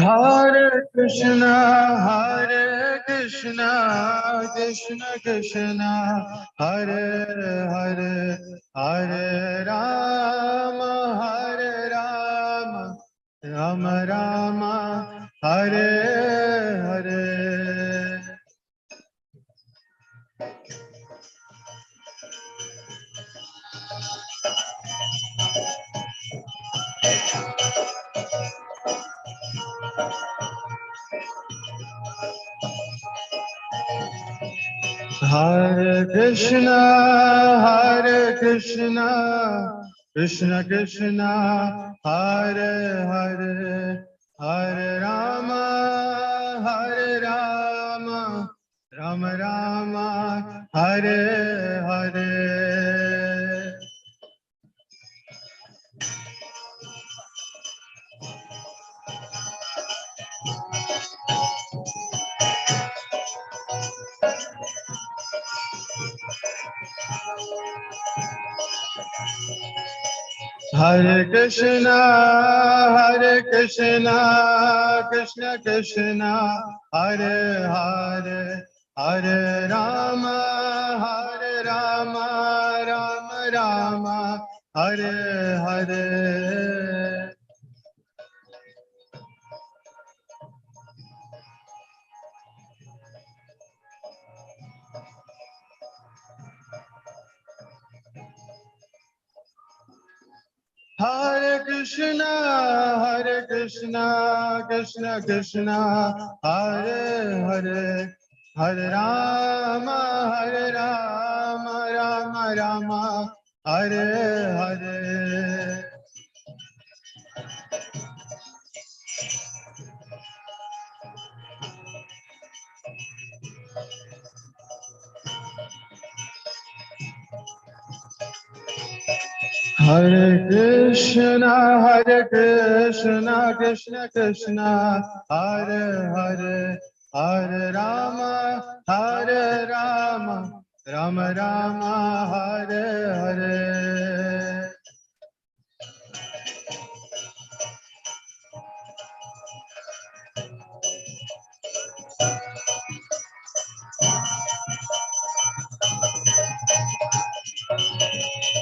Hare Krishna, Krishna Krishna, Hare Hare, Hare Rama, Rama Rama, Hare Hare. Hare Krishna, Krishna Krishna, Hare Hare, Hare Rama, Rama Rama, Hare Hare. Hare Krishna, Hare Krishna, Krishna Krishna, Hare Hare, Hare Rama, Hare Rama, Rama Rama, Hare Hare. Hare Krishna, Krishna Krishna, Hare Hare, Hare Rama, Rama Rama, Hare Hare. Hare Krishna, Krishna Krishna, Hare Hare, Hare Rama, Rama Rama, Hare Hare.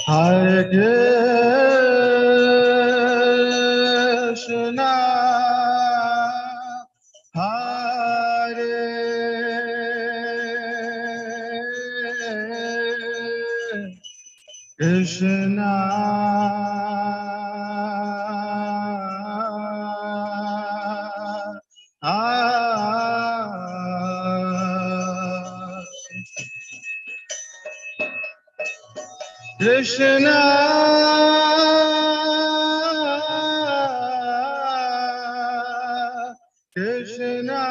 Hare Krishna, Hare Krishna, Krishna, Krishna,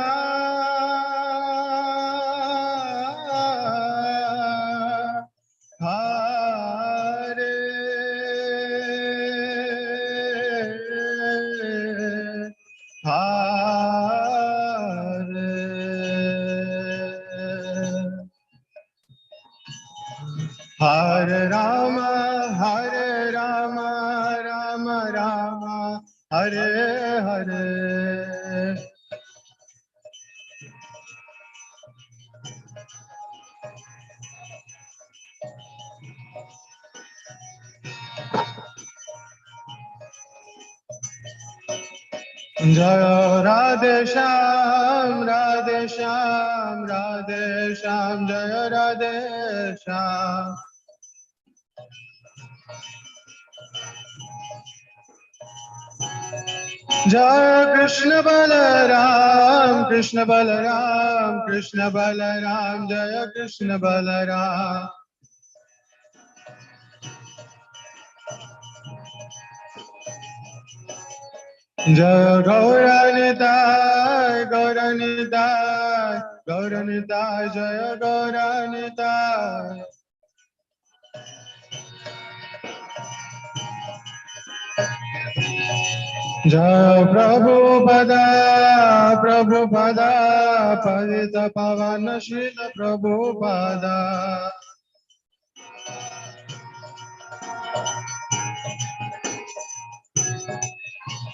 Hare Hare Rama, Rama Rama, Hare Hare. Jaya Radhe Shyam, Radhe Shyam, Radhe Shyam, Jaya Radhe Shyam. Jaya Krishna Balaram, Krishna Balaram, Krishna Balaram, Jaya Krishna Balaram. Jaya Gauranitai, Gauranitai, Gauranitai, Jaya Gauranitai. Jaya Prabhupada, Prabhupada, Padita Pavana Srila Prabhupada.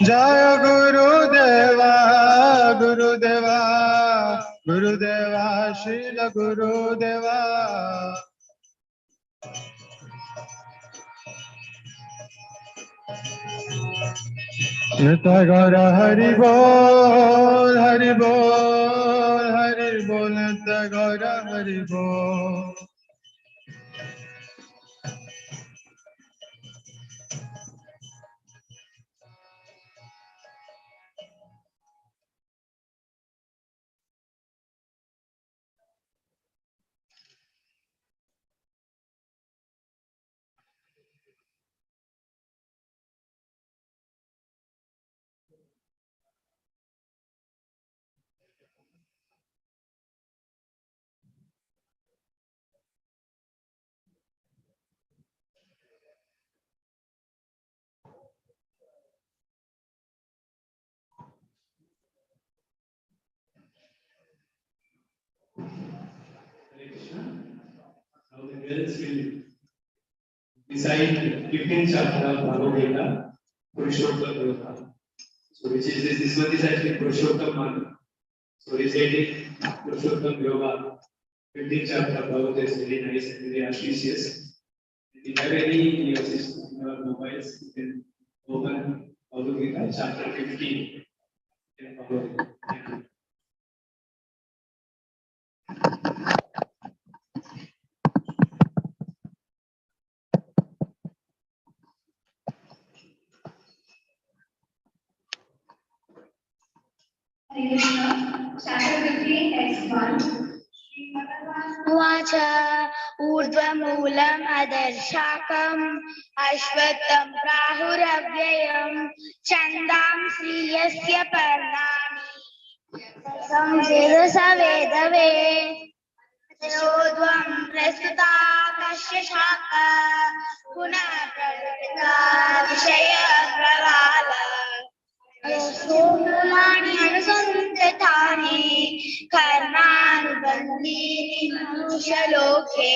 Jaya Gurudeva, Gurudeva, Gurudeva, Srila Gurudeva. Nitya Gaura Hari Bol, Hari Bol, Hari Bol, Nitya Gaura Hari Bol. Hare Krishna. Now the parents will Inside 15th chapter of Bhagavad Gita, Purushottam Yoga. So which is this one is actually Purushottam Mantra. So reciting Purushottam Yoga, 15th chapter of Bhagavad Gita is very nice and very auspicious. If you have any in your system, in your mobiles, you can open Bhagavad Gita chapter 15 in Bhagavad Gita. Thank you. Chapter 15, text 1. Vacha urdhvamulam adarshakam ashvatam prahuravyayam chandam sriyasya parnani samjirasa vedave Yodvam prasuta kasya shaka punapradita vishaya pravala Yasomulani anusantani karmanubandini manushaloke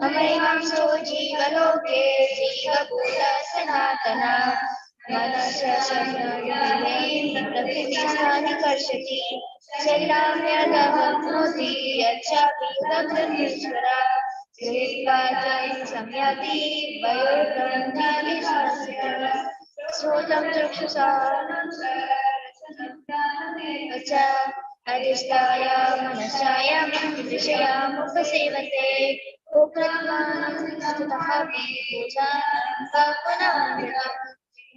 Amaivam jivaloke jivabhuta sanatana manasya samyayim prakriti karshati shailamyadavamnoti yachapi dagdhanishvara Sirikajai samyati vayurgandhalismasya Srodam chakshusaram Vacha adhisthaya manasayam vishayam upasevate Ukratmanam stutahapi pujam pavanamritam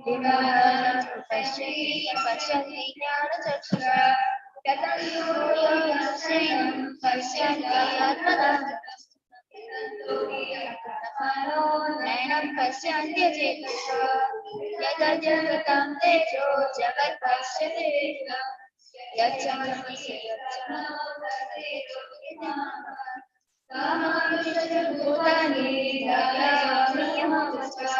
Divanam upashri pasyanti jnana chakshura Yatanyo yasayam pasyanti atmanam Nainam pasyanti chetasha Yadajagatam tejo jagat pasyate Yachamasi Bhutani Dhyayamiyamavasta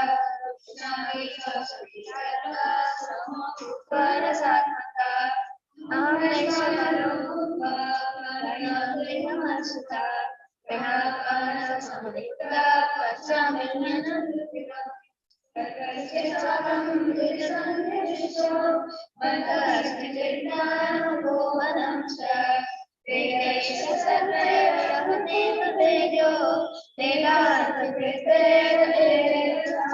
Parasatmata Ameshwarupa Pranamriyamasutta Pranapana Samavita Pachamilyanamrita Prakashyatam Vidisandhisho Mantasmititnano Vanamcha Vedesha Sarve Ramadeva Vedyo Vedanta Vedveda Vedeta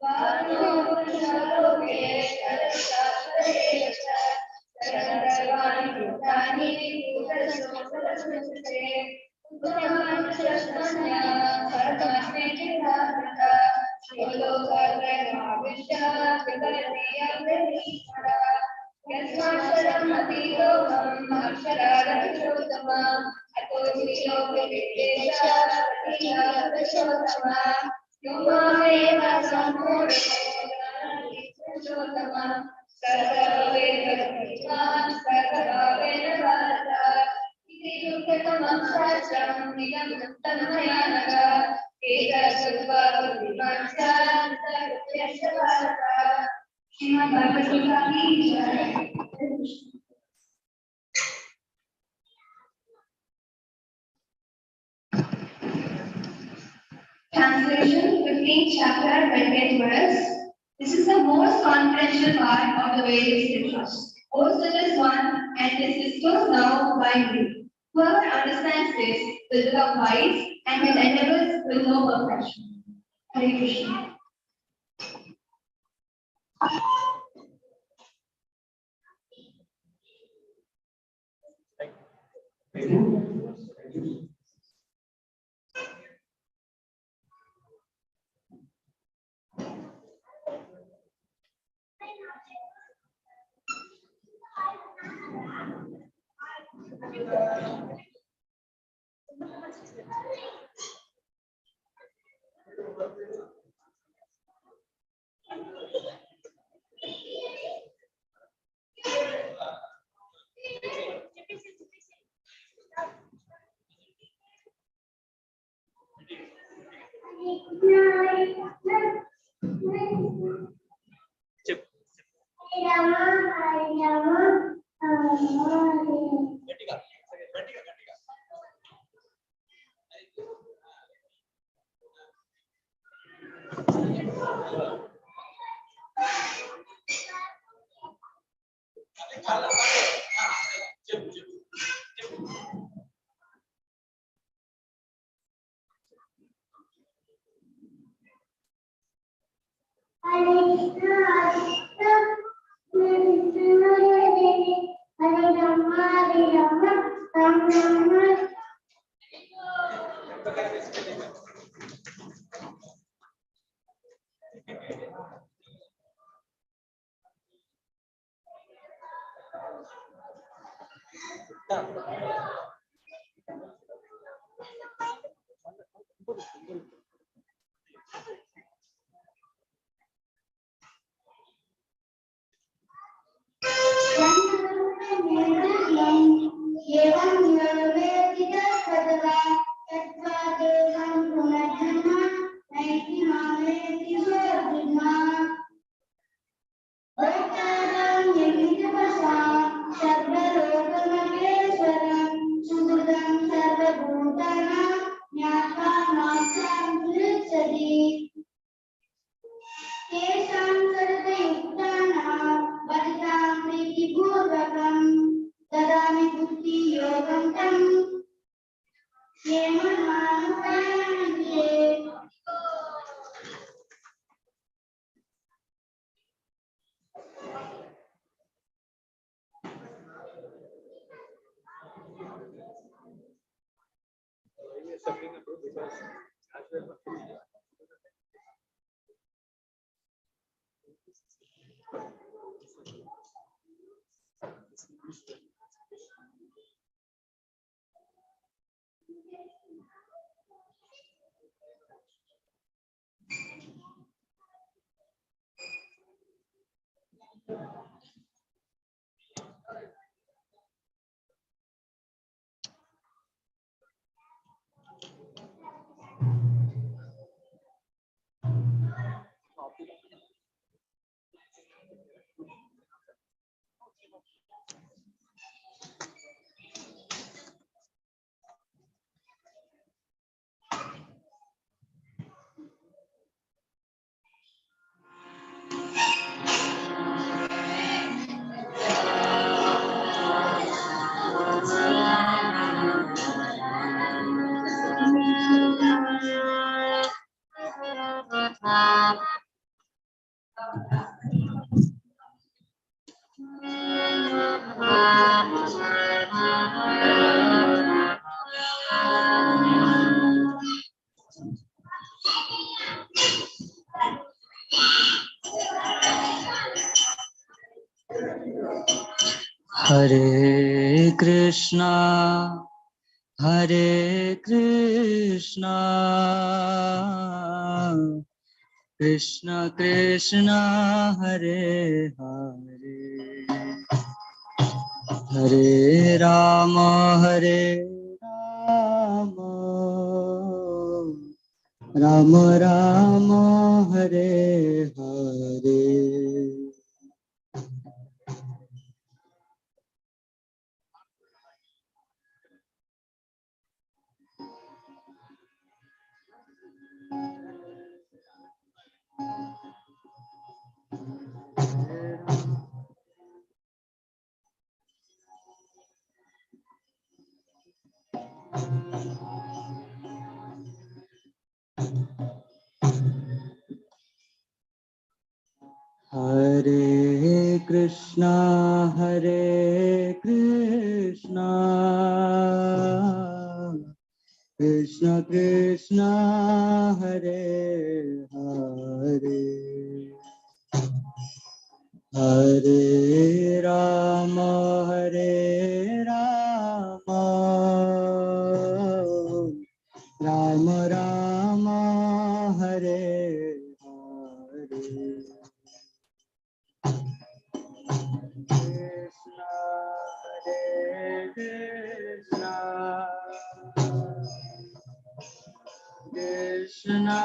Vanu Shaloke Sharasadesha Sharasarvani Bhutani Bhutasumapasmite Bhutavani Shasmanya Bharatamashmi Jidharata Sholokarvaravisha Vivarniya Vedishara Yasmasharamatiloham Aksharadavishodama Atodhishoke Videsha Pratishabhashodama Yumaveva Samudhodama Sarvaveda Vidvan Sarvaveda Bharata Iti Yukatamam Shastram Nigam Tanmayanaga Eka Surva Vivansa Sarvayasya Bharata Srimad Bhagavad Gita ki jai. Translation 15th chapter 20th verse. This is the most confidential part of the Vedic scriptures. O Sajas one, and this is so now by you. Whoever understands this will become wise and his endeavors will know perfection. Hare Krishna. Hare Krishna, Hare Krishna, Krishna Krishna, Hare Hare, Hare Rama, Hare Rama, Rama Rama, Hare Hare. Hare Krishna, Hare Krishna, Krishna Krishna, Hare Hare, Hare Rama, Hare Rama, Rama Rama, Hare Hare. Krishna, Hare Krishna, Krishna,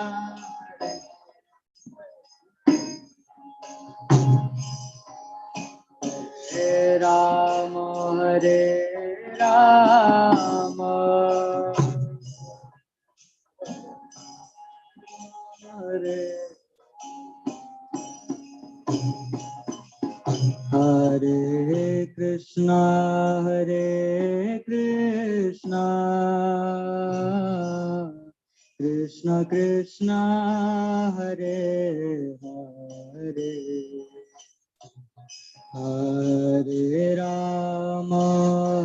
Hare Rama, Hare Rama, Hare Hare Krishna, Hare Krishna, Krishna Krishna, Hare Hare, Hare Rama,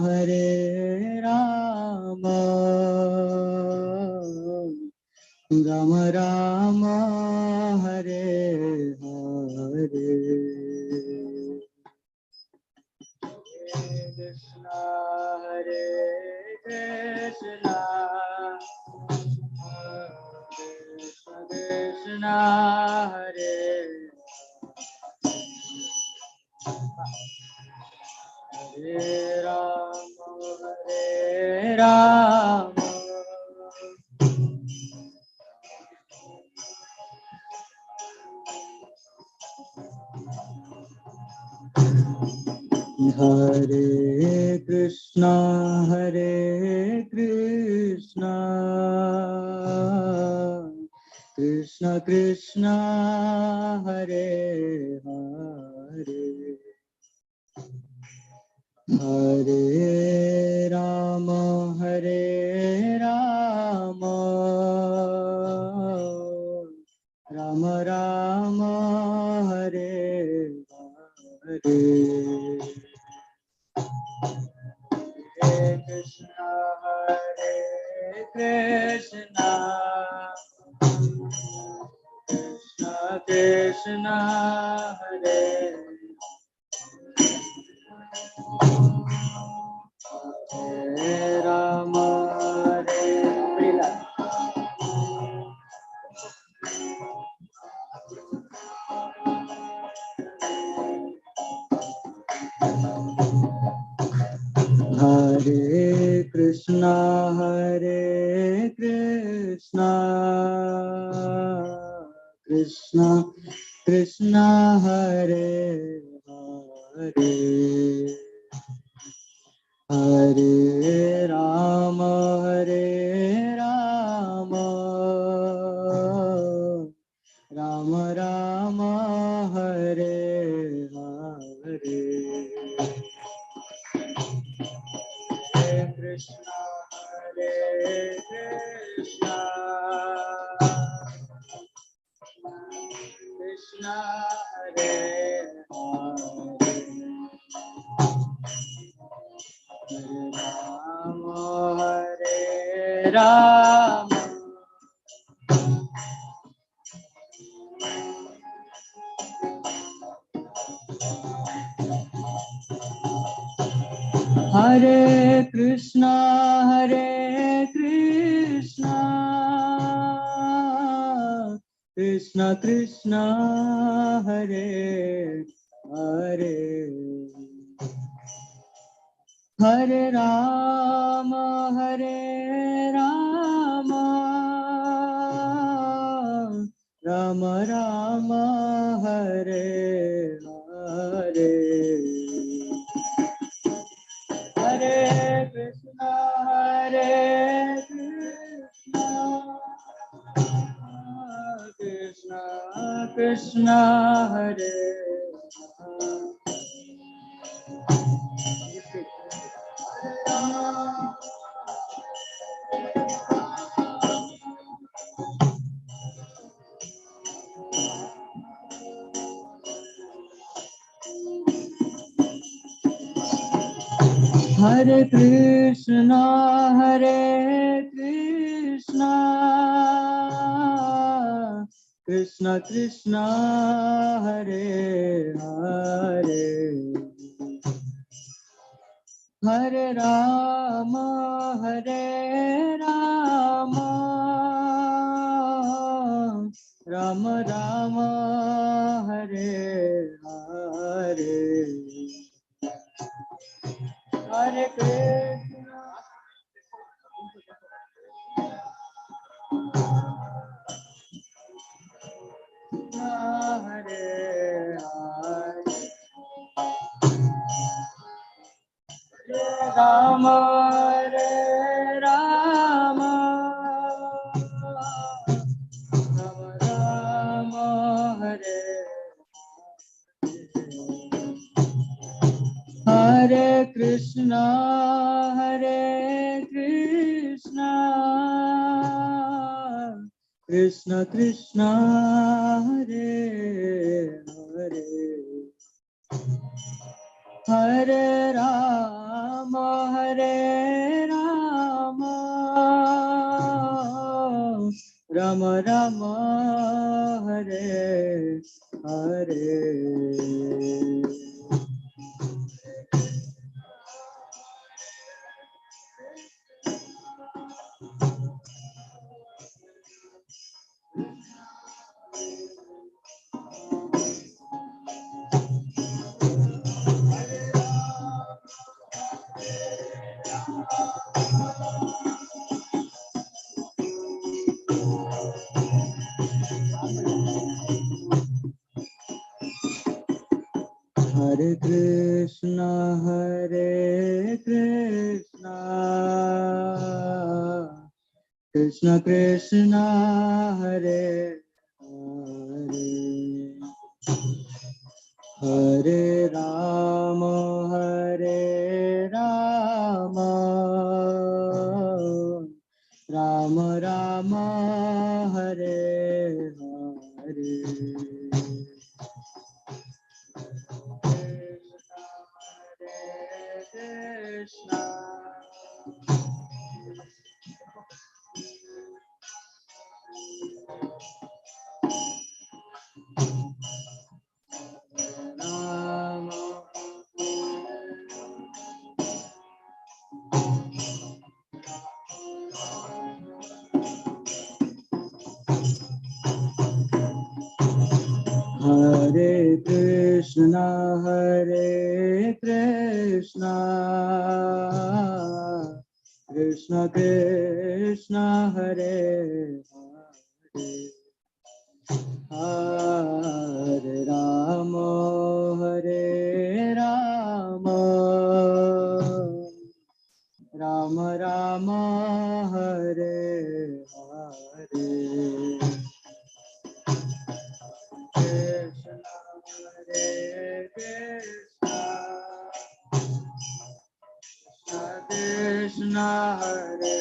Hare Rama, Rama Rama, Hare Hare. Krishna, Hare Krishna, Krishna Krishna, Hare Hare Rama, Hare Rama, Hare Krishna, Hare Krishna, Krishna Krishna, Hare Hare, Hare Rama, Hare Rama, Rama Rama, Hare Hare. Hare Krishna, Hare Krishna, Krishna Krishna, Hare Hare Rama, Hare Rama. Hare Krishna, Hare Krishna, Krishna Krishna, Hare Hare, Hare Rama, Hare Rama, Rama Rama, Hare Hare, Hare Krishna, Hare Krishna, Krishna Hare Hare, Hare Rama, Hare Rama, Hare Krishna, Hare Krishna, Krishna Krishna, Hare Hare, Hare Rama, Hare Rama, Rama Rama, Hare Hare, Hare Krishna, Hare Krishna, Krishna Krishna, Hare Hare. Hare Krishna, Hare Krishna, Krishna Krishna, Hare Hare, Hare Rama, Hare Rama, Rama Rama, Hare Hare, Hare Krishna, Hare Hare, Rama, Hare Rama, Rama Rama, Hare Hare Krishna, Hare Krishna, Krishna Krishna, Hare Hare, Hare Rama, Hare Rama, Rama Rama, Hare Hare. Hare Krishna, Hare Krishna, Krishna Krishna, Hare Hare, Hare Rama, Hare Rama, Rama Rama, Hare Hare, Krishna, Rama, Hare Krishna, Hare Krishna, Krishna Krishna, Hare Hare, Hare Rama, Hare Rama, Rama Rama, Hare Hare, Krishna Hare Krishna, Krishna Hare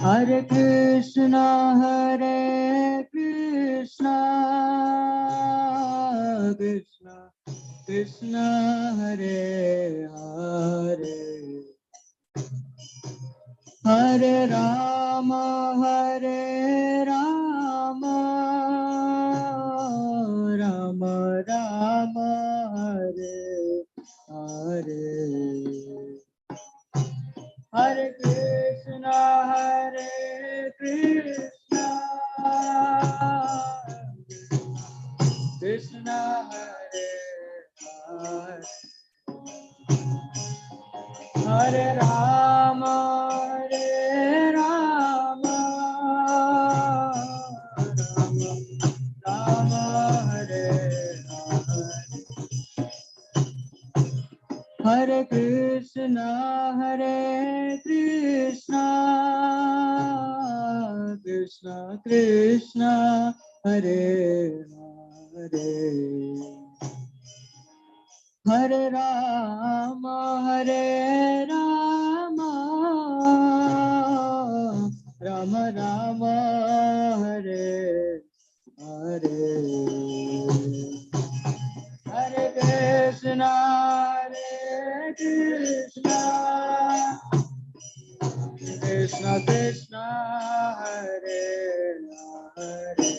Hare Krishna, Hare Krishna, Krishna Krishna, Hare Hare, Hare Rama, Hare Rama, Rama Rama, Hare Hare, Hare Krishna, Hare Krishna, Krishna Hare Hare, Hare Rama, Hare Rama, Rama Hare Hare, Hare Krishna, Hare Krishna, Krishna Krishna, Hare Hare, Hare Rama, Hare Rama, Rama Rama, Hare Hare, Hare Krishna, Hare Krishna, Krishna Krishna, Hare Hare.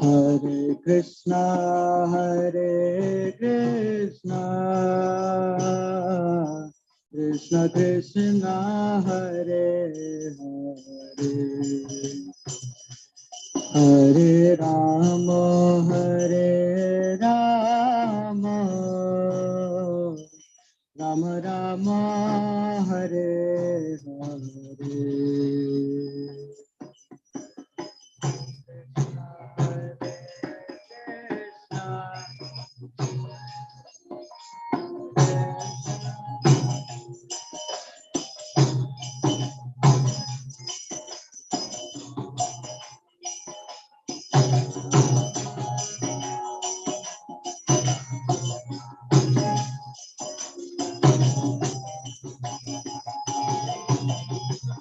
Hare Krishna, Hare Krishna, Krishna Krishna, Hare Hare, Hare Rama, Hare Rama, Rama Rama, Hare Hare.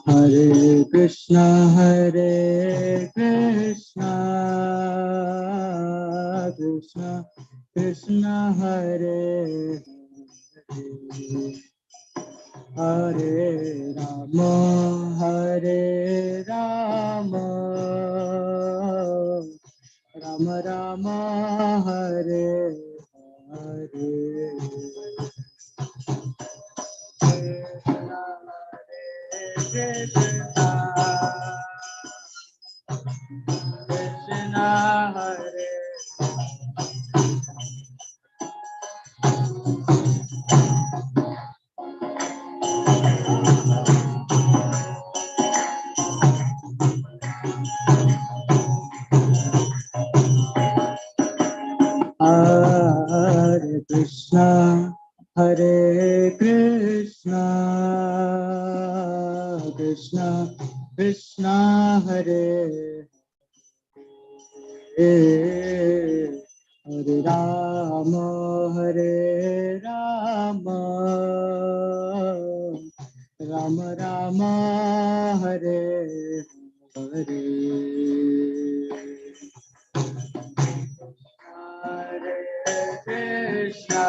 Hare Krishna, Hare Krishna, Krishna Krishna, Hare Hare, Hare Rama, Hare Rama, Rama Rama, Hare Hare. Krishna, Krishna, Hare. Hare Krishna, Hare Krishna, Krishna Krishna, Hare Hare, Hare Rama, Hare Rama, Rama Rama, Hare Hare. Hare Krishna,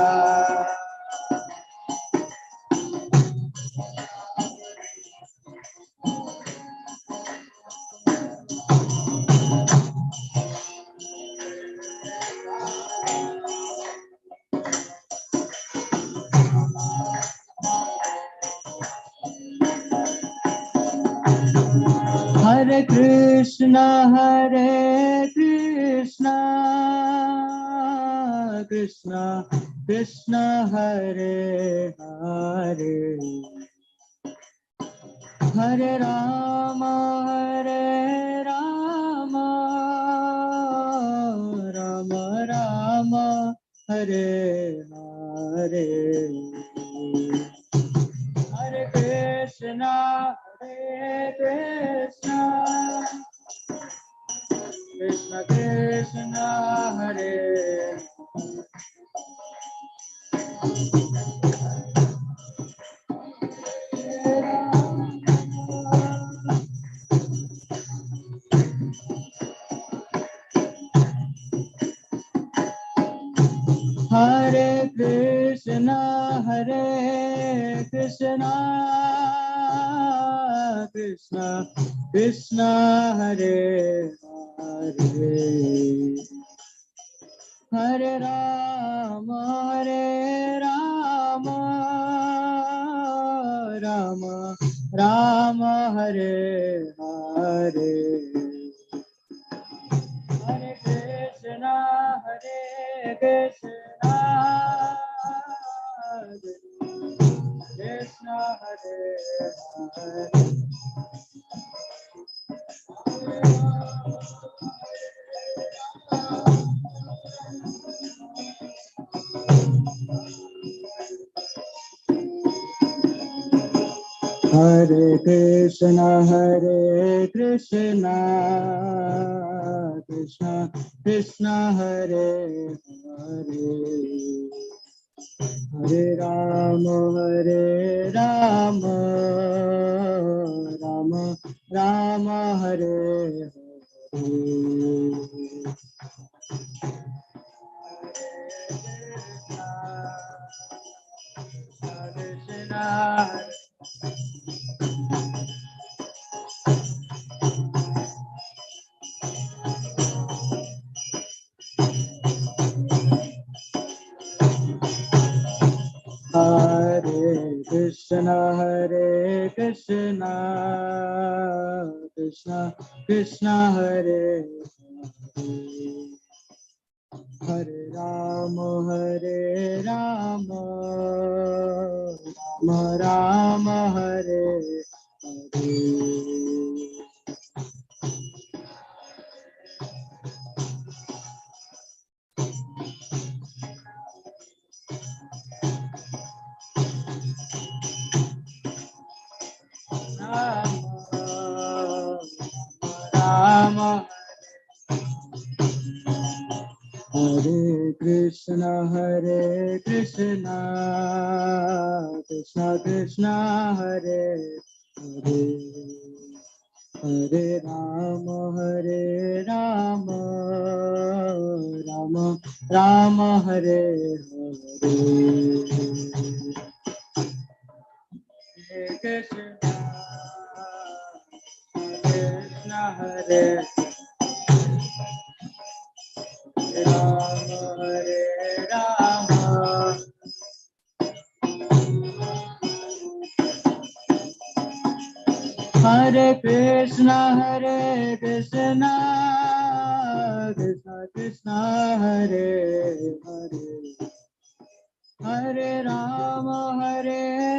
Hare Krishna, Hare Krishna, Krishna Krishna, Hare Hare, Hare Rama, Hare Rama, Rama Rama, Hare Hare, Hare Krishna, Hare Krishna, Krishna Krishna, Hare Hare Krishna, Hare Krishna, Krishna Krishna, Hare Hare, Hare Rama, Hare Rama, Rama Rama, Hare Hare, Hare Krishna, Hare Krishna, Krishna Hare Hare. Hare Krishna Krishna Krishna Hare Hare Hare Rama Rama Rama Hare Hare Krishna Hare Krishna Krishna Krishna Hare Hare Hare Rama Rama Rama Hare Hare Rama Hare Krishna Krishna Krishna Hare Hare Hare Rama Rama Rama Hare Hare Hare Krishna Hare Rama Rama Hare Krishna Krishna Krishna Hare Hare Hare Rama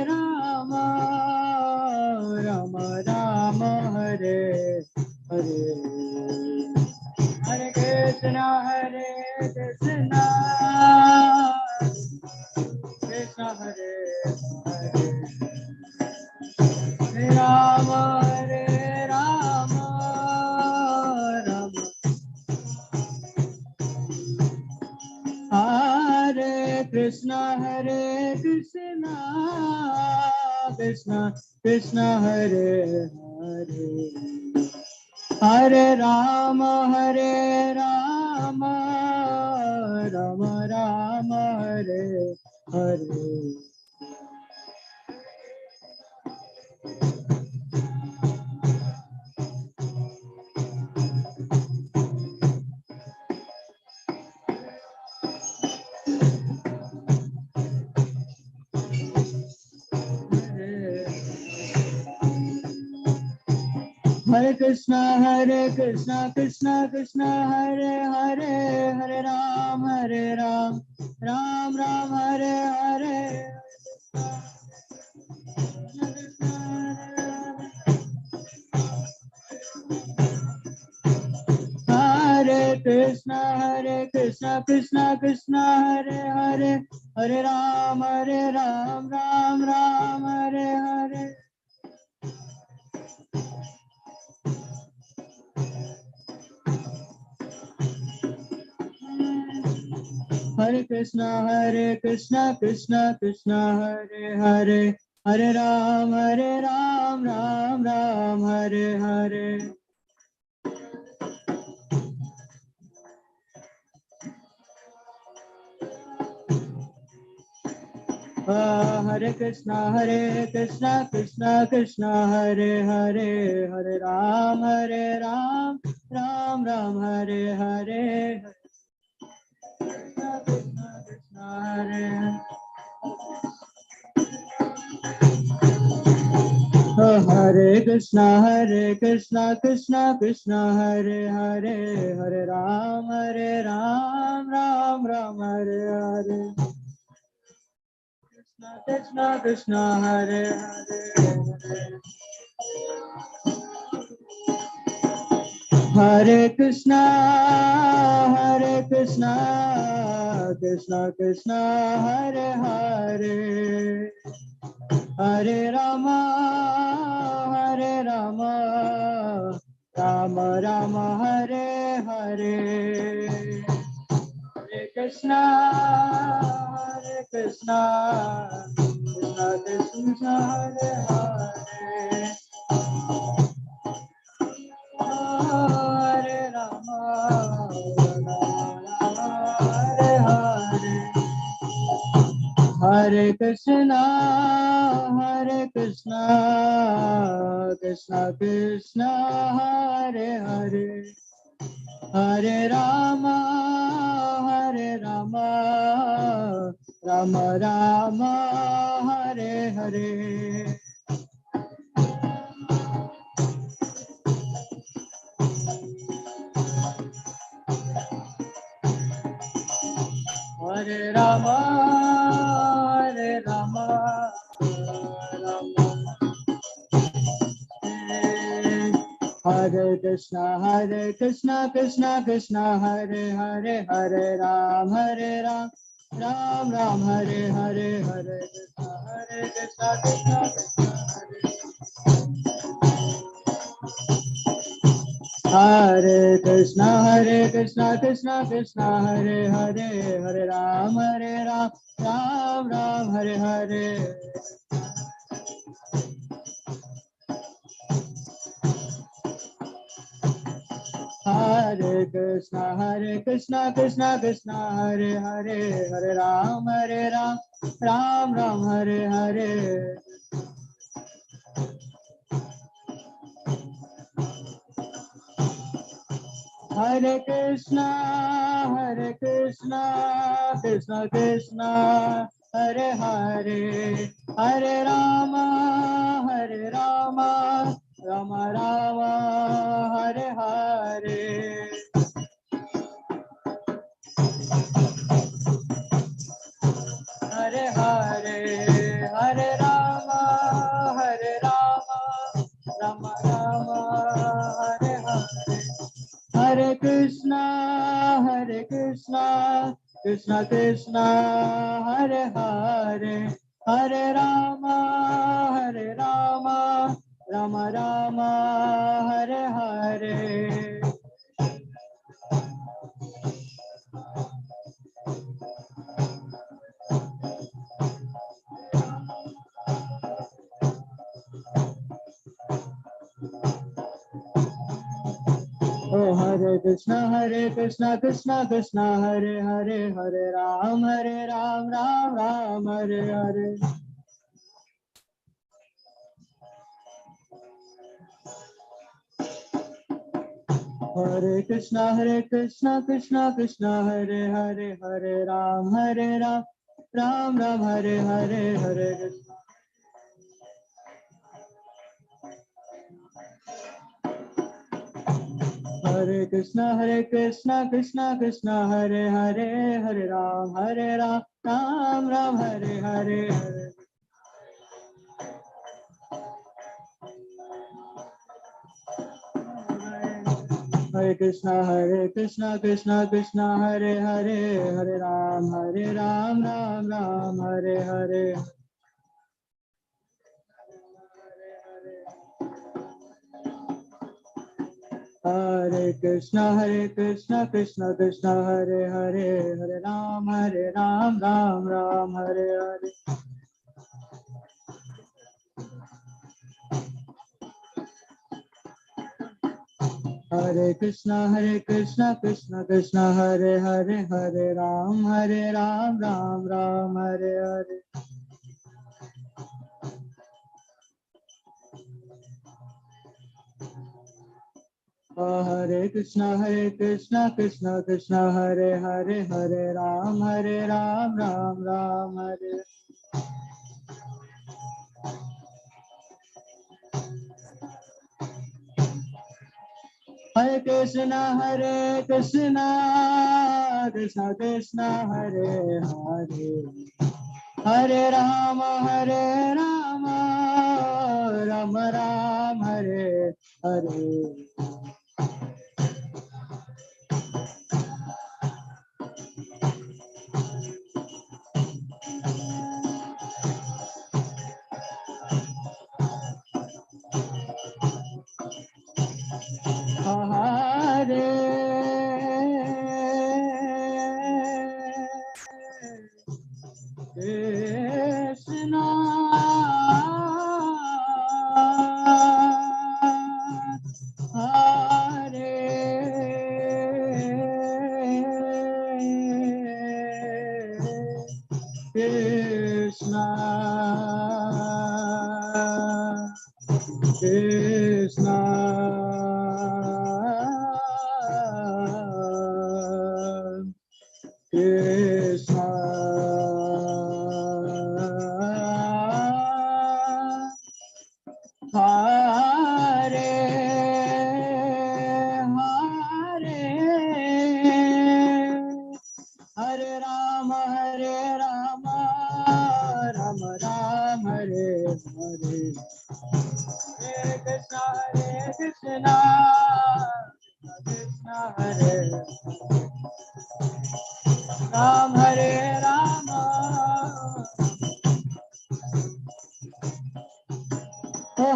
Rama Rama Hare Hare Hare Krishna Krishna Krishna Hare Hare Hare Rama Rama Rama Hare Krishna Krishna Krishna Hare Hare Hare Rama Rama Rama Hare Hare Hare Krishna Krishna Krishna Hare Hare Hare Ram Ram Hare Hare Hare Krishna Krishna Krishna Hare Hare Hare Ram Ram Hare Hare Hare Krishna Krishna Krishna Hare Hare Hare Ram Ram Hare Hare Hare Krishna Krishna Krishna Hare Hare Hare Ram Ram Hare Hare Krishna Hare Hare Krishna Krishna Hare Hare Hare Ram Ram Hare Hare Krishna Hare Hare Hare Krishna Krishna Krishna Hare Hare Hare Rama, Hare Rama, Rama Rama, Hare Hare. Hare Krishna, Krishna Krishna, Hare Hare. Hare Rama, Rama Rama, Hare Hare. Hare Krishna, Krishna Krishna, Hare Hare. Hare Rama, Rama Rama, Hare Hare. Hare Rama, Rama Hare Krishna, Krishna Krishna, Hare Hare. Hare Ram, Ram Ram, Hare Hare. Hare Krishna, Krishna Krishna, Hare Krishna, Krishna Krishna, Hare Hare. Hare Ram, Ram Ram, Hare Hare. Hare Krishna, Krishna Krishna, Hare Hare. Hare Ram, Ram Ram, Hare Hare. Hare Krishna, Krishna Krishna, Hare Hare. Hare Rama, Rama Rama, Hare Hare. Hare Hare, Hare Rama, Rama Rama, Hare Hare. Hare Krishna, Krishna Krishna, Hare Hare. Hare Rama, Rama Rama, Hare Hare. Oh, Hare Krishna, Krishna Krishna, Hare Hare. Hare Ram, Ram Ram, Hare Hare. Hare Krishna, Krishna Krishna, Hare Hare. Hare Ram, Ram Ram, Hare Hare. Hare Krishna. Hare Krishna, Krishna Hare Hare. Hare Ram, Ram Ram, Hare Hare. Hare Krishna, Krishna Hare Hare. Hare Ram, Ram Ram, Hare Hare. Hare Krishna, Krishna Hare Hare. Hare Ram, Ram Ram, Hare Hare. Hare Krishna, Krishna Hare Hare. Hare Ram, Ram Ram, Hare Hare. Hare Krishna, Krishna Hare Hare. Hare Ram, Ram Ram, Hare. Hare Krishna, Krishna Krishna, Hare Hare. Hare Rama, Rama Ram, Hare Hare.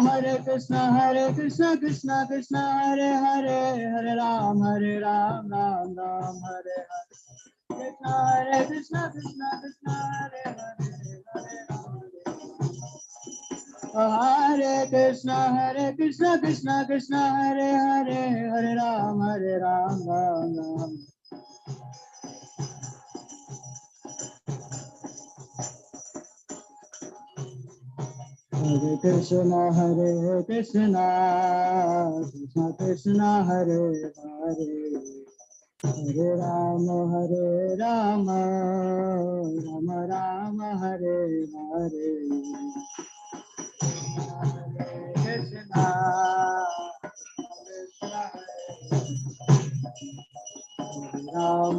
Hare Krishna, Krishna Krishna, Hare Hare, Hare Ram, Ram Ram, Hare Hare. Krishna, Krishna, Krishna, Hare Hare, Hare Ram, Hare Krishna, Krishna Krishna, Hare Hare, Hare Ram, Ram Ram. Hare Krishna, Krishna Krishna, Hare Hare, Hare Ram, Ram Ram, Hare Hare. Krishna, Ram,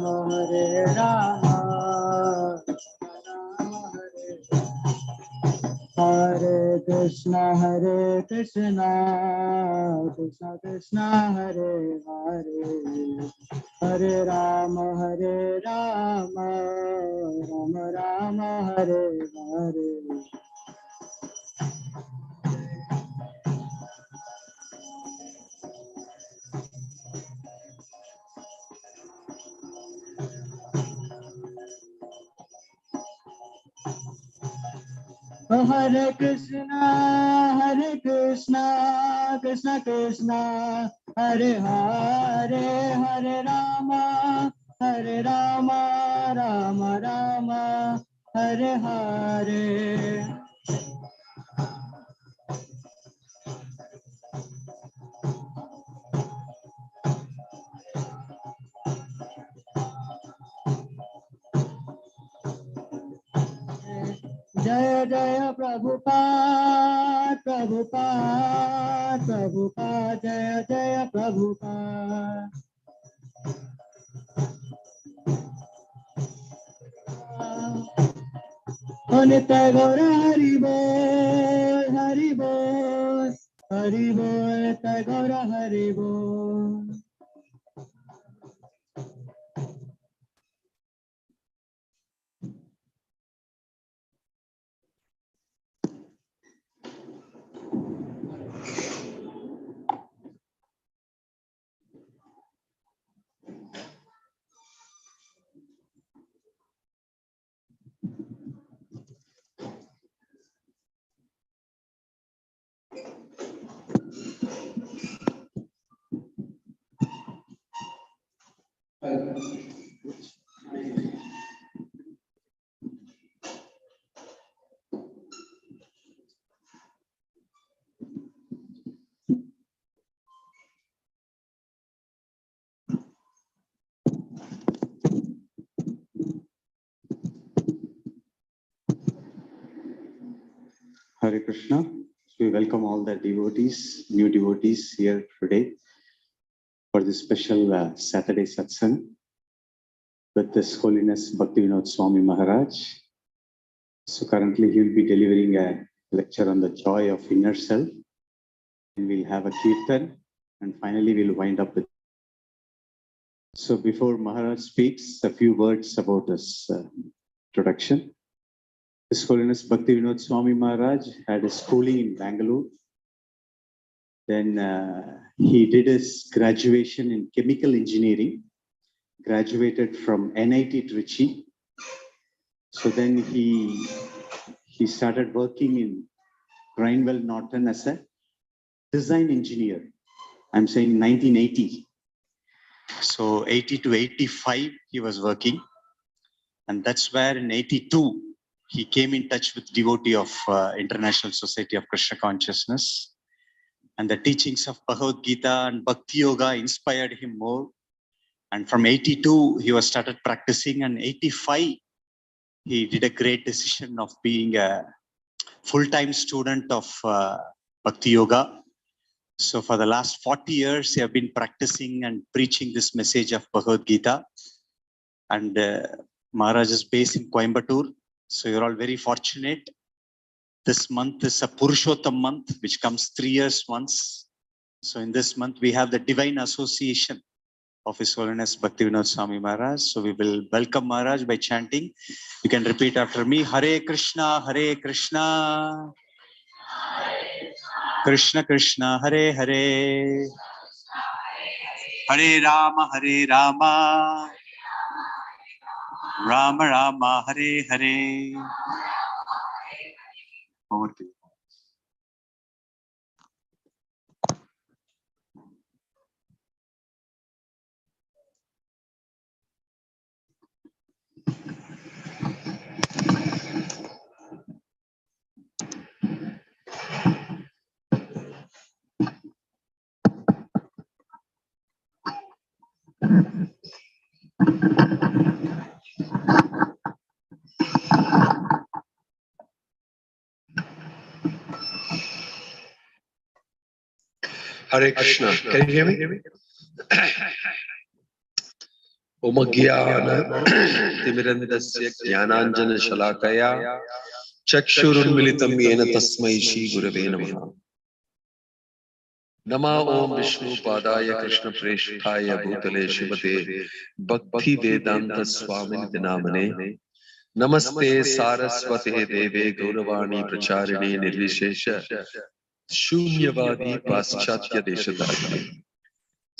Ram Hare Krishna, Krishna Krishna, Hare Hare, Hare Ram, Ram Ram, Hare Hare. Hare Krishna, Krishna Krishna, Hare Hare, Hare Rama, Rama Rama, Hare Hare. Jaya Jaya Prabhupada, Prabhupada, Prabhupada, Jaya Jaya Prabhupada. Nitya Gaura Hari Bol, Hari Bol, Hari Bol, Nitya Gaura Hari Bol. Hare Krishna. We welcome all the devotees, new devotees here today for this special Saturday Satsang with His Holiness Bhaktivinoda Swami Maharaj. So currently he will be delivering a lecture on the joy of inner self, and we'll have a kirtan, and finally we'll wind up with. So before Maharaj speaks, a few words about his introduction. His Holiness Bhaktivinoda Swami Maharaj had his schooling in Bangalore. Then he did his graduation in chemical engineering, graduated from NIT Trichy. So then he started working in Grindwell Norton as a design engineer. I'm saying 1980. So 80 to 85 he was working. And that's where in 82, he came in touch with devotee of International Society of Krishna Consciousness. And the teachings of Bhagavad Gita and Bhakti Yoga inspired him more. And from 82, he was started practicing. And 85, he did a great decision of being a full-time student of Bhakti Yoga. So for the last 40 years, he have been practicing and preaching this message of Bhagavad Gita. And Maharaj is based in Coimbatore. So you're all very fortunate. This month is a Purushottam month, which comes 3 years once. So in this month, we have the divine association of His Holiness Bhaktivinoda Swami Maharaj. So we will welcome Maharaj by chanting. You can repeat after me. Hare Krishna, Hare Krishna, Krishna Krishna, Hare Hare, Hare Rama, Hare Rama, Rama Rama, Hare Hare. Over to you. Hare Krishna. Can you hear me? Om Jnana Timirandasya Jnananjana Shalakaya Chakshurunmilitam Yena Tasmai Shri Gurave Namaha. Nama Om Vishnu Padaya Krishna Presthaya Bhutale Shrimate Bhakti Vedanta Swami Namane Namaste Saraswate Deve Gauravani Pracharini Nirvishesha Shunyavadi Paschatya Deshatari.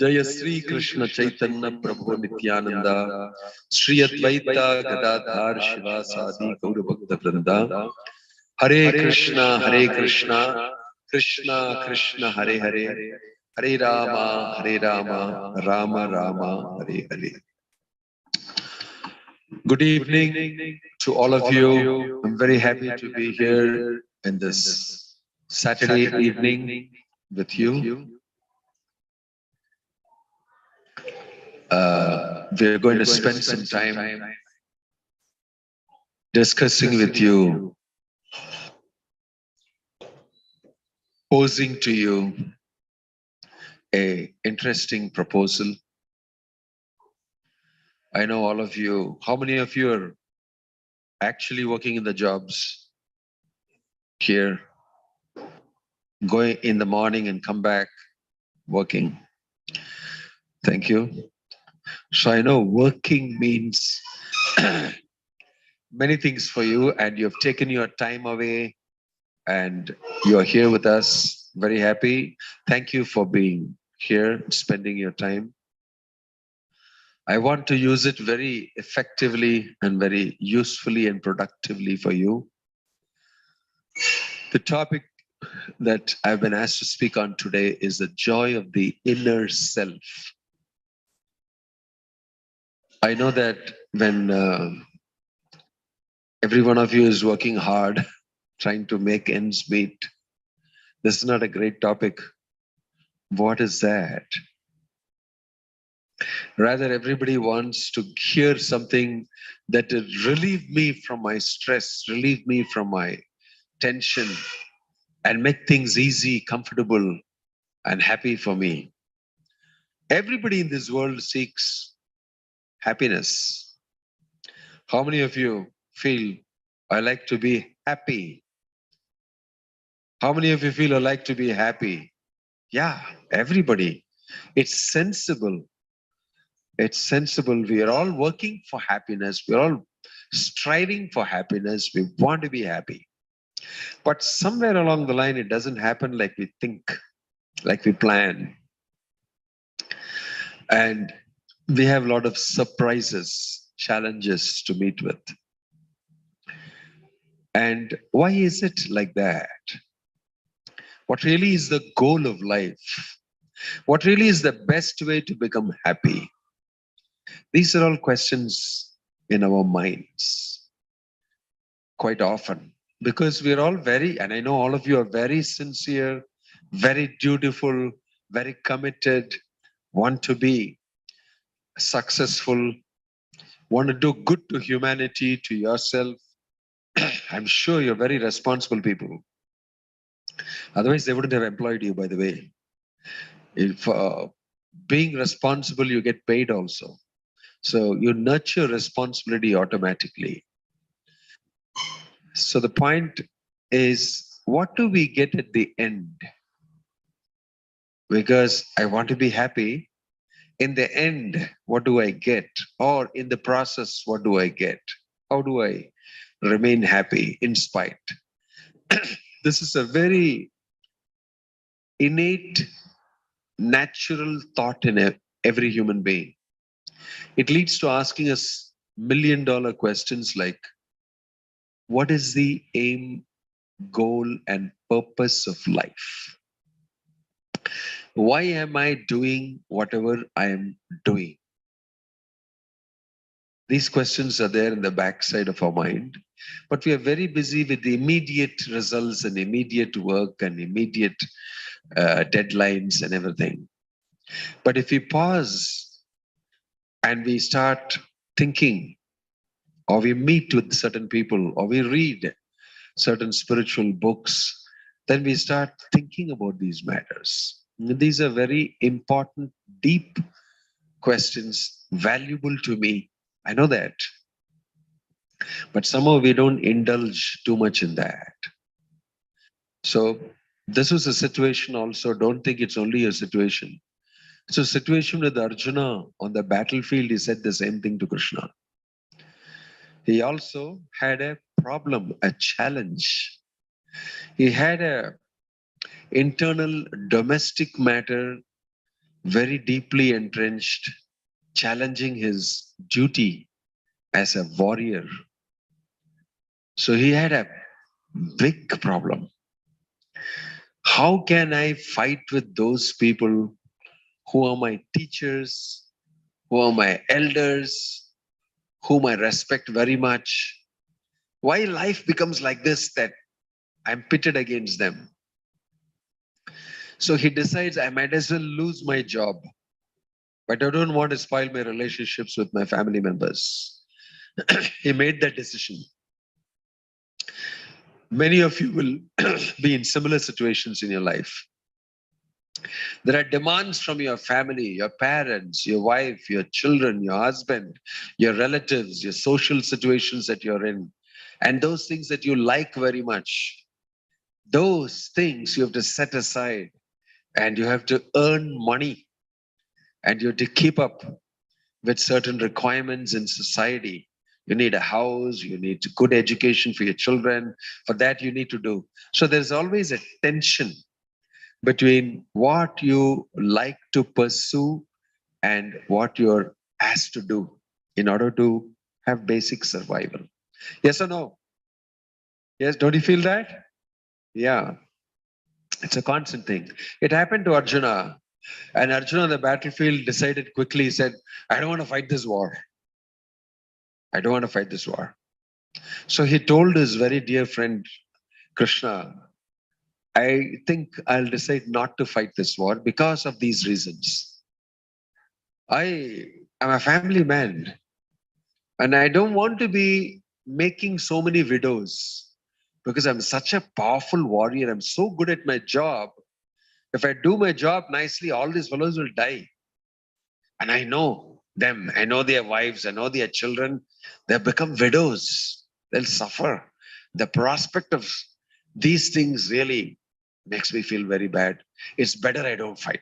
Jaya Sri Krishna Chaitanya Prabhu Nityananda Sri Advaita Gadadhar Shiva Sadi Gaura Bhakta Vrinda. Hare Krishna, Krishna Krishna, Hare Hare, Hare Rama, Rama Rama, Hare Hare. Good evening to all of you. I'm very happy to be here in this Saturday evening with you. We're going to spend some time discussing with you, posing to you an interesting proposal. I know all of you, how many of you are actually working in the jobs here, going in the morning and come back working? Thank you. So I know working means many things for you, and you've taken your time away and you're here with us. Very happy. Thank you for being here, spending your time. I want to use it very effectively and very usefully and productively for you. The topic that I've been asked to speak on today is the joy of the inner self. I know that when every one of you is working hard, trying to make ends meet, this is not a great topic. What is that? Rather, everybody wants to hear something that will relieve me from my stress, relieve me from my tension, and make things easy, comfortable, and happy for me. Everybody in this world seeks happiness. How many of you feel, I like to be happy? How many of you feel I like to be happy? Yeah, everybody. It's sensible. It's sensible. We are all working for happiness. We're all striving for happiness. We want to be happy. But somewhere along the line, it doesn't happen like we think, like we plan. And we have a lot of surprises, challenges to meet with. And why is it like that? What really is the goal of life? What really is the best way to become happy? These are all questions in our minds quite often, because we're all very, and I know all of you are very sincere, very dutiful, very committed, want to be successful, want to do good to humanity, to yourself. I'm sure you're very responsible people. Otherwise, they wouldn't have employed you, by the way. If being responsible, you get paid also. So you nurture responsibility automatically. So the point is what do we get at the end? Because I want to be happy. In the end, what do I get? Or in the process, what do I get? How do I remain happy in spite? This is a very innate, natural thought in every human being. It leads to asking us million-dollar questions like, what is the aim, goal, and purpose of life? Why am I doing whatever I am doing? These questions are there in the backside of our mind, but we are very busy with the immediate results and immediate work and immediate deadlines and everything. But if we pause and we start thinking, or we meet with certain people, or we read certain spiritual books, then we start thinking about these matters. These are very important, deep questions, valuable to me. I know that. But somehow we don't indulge too much in that. So this was a situation also. Don't think it's only a situation. It's a situation with Arjuna on the battlefield. He said the same thing to Krishna. He also had a problem, a challenge. He had a internal domestic matter very deeply entrenched, challenging his duty as a warrior. So he had a big problem. How can I fight with those people who are my teachers, who are my elders, whom I respect very much? Why life becomes like this, that I'm pitted against them? So he decides I might as well lose my job, but I don't want to spoil my relationships with my family members. He made that decision. Many of you will be in similar situations in your life. There are demands from your family, your parents, your wife, your children, your husband, your relatives, your social situations that you're in, and those things that you like very much. Those things you have to set aside, and you have to earn money, and you have to keep up with certain requirements in society. You need a house, you need good education for your children. For that, you need to do. So there's always a tension between what you like to pursue and what you're asked to do in order to have basic survival. Yes or no? Yes, don't you feel that? Yeah, it's a constant thing. It happened to Arjuna, and Arjuna on the battlefield decided quickly, he said, I don't want to fight this war. I don't want to fight this war. So he told his very dear friend, Krishna, I think I'll decide not to fight this war because of these reasons. I am a family man, and I don't want to be making so many widows because I'm such a powerful warrior. I'm so good at my job. If I do my job nicely, all these fellows will die. And I know them. I know their wives. I know their children. They've become widows. They'll suffer. The prospect of these things really makes me feel very bad. It's better I don't fight.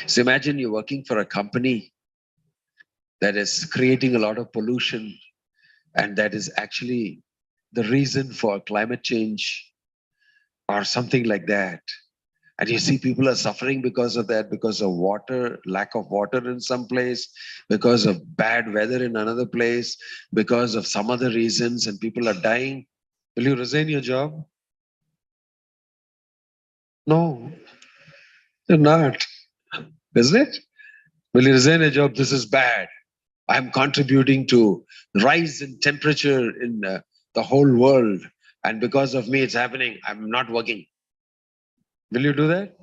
So imagine you're working for a company that is creating a lot of pollution, and that is actually the reason for climate change or something like that. And you see people are suffering because of that, because of water, lack of water in some place, because of bad weather in another place, because of some other reasons, and people are dying. Will you resign your job? No, you're not. Isn't it? Will you resign a job? This is bad. I'm contributing to rise in temperature in the whole world. And because of me, it's happening. I'm not working. Will you do that?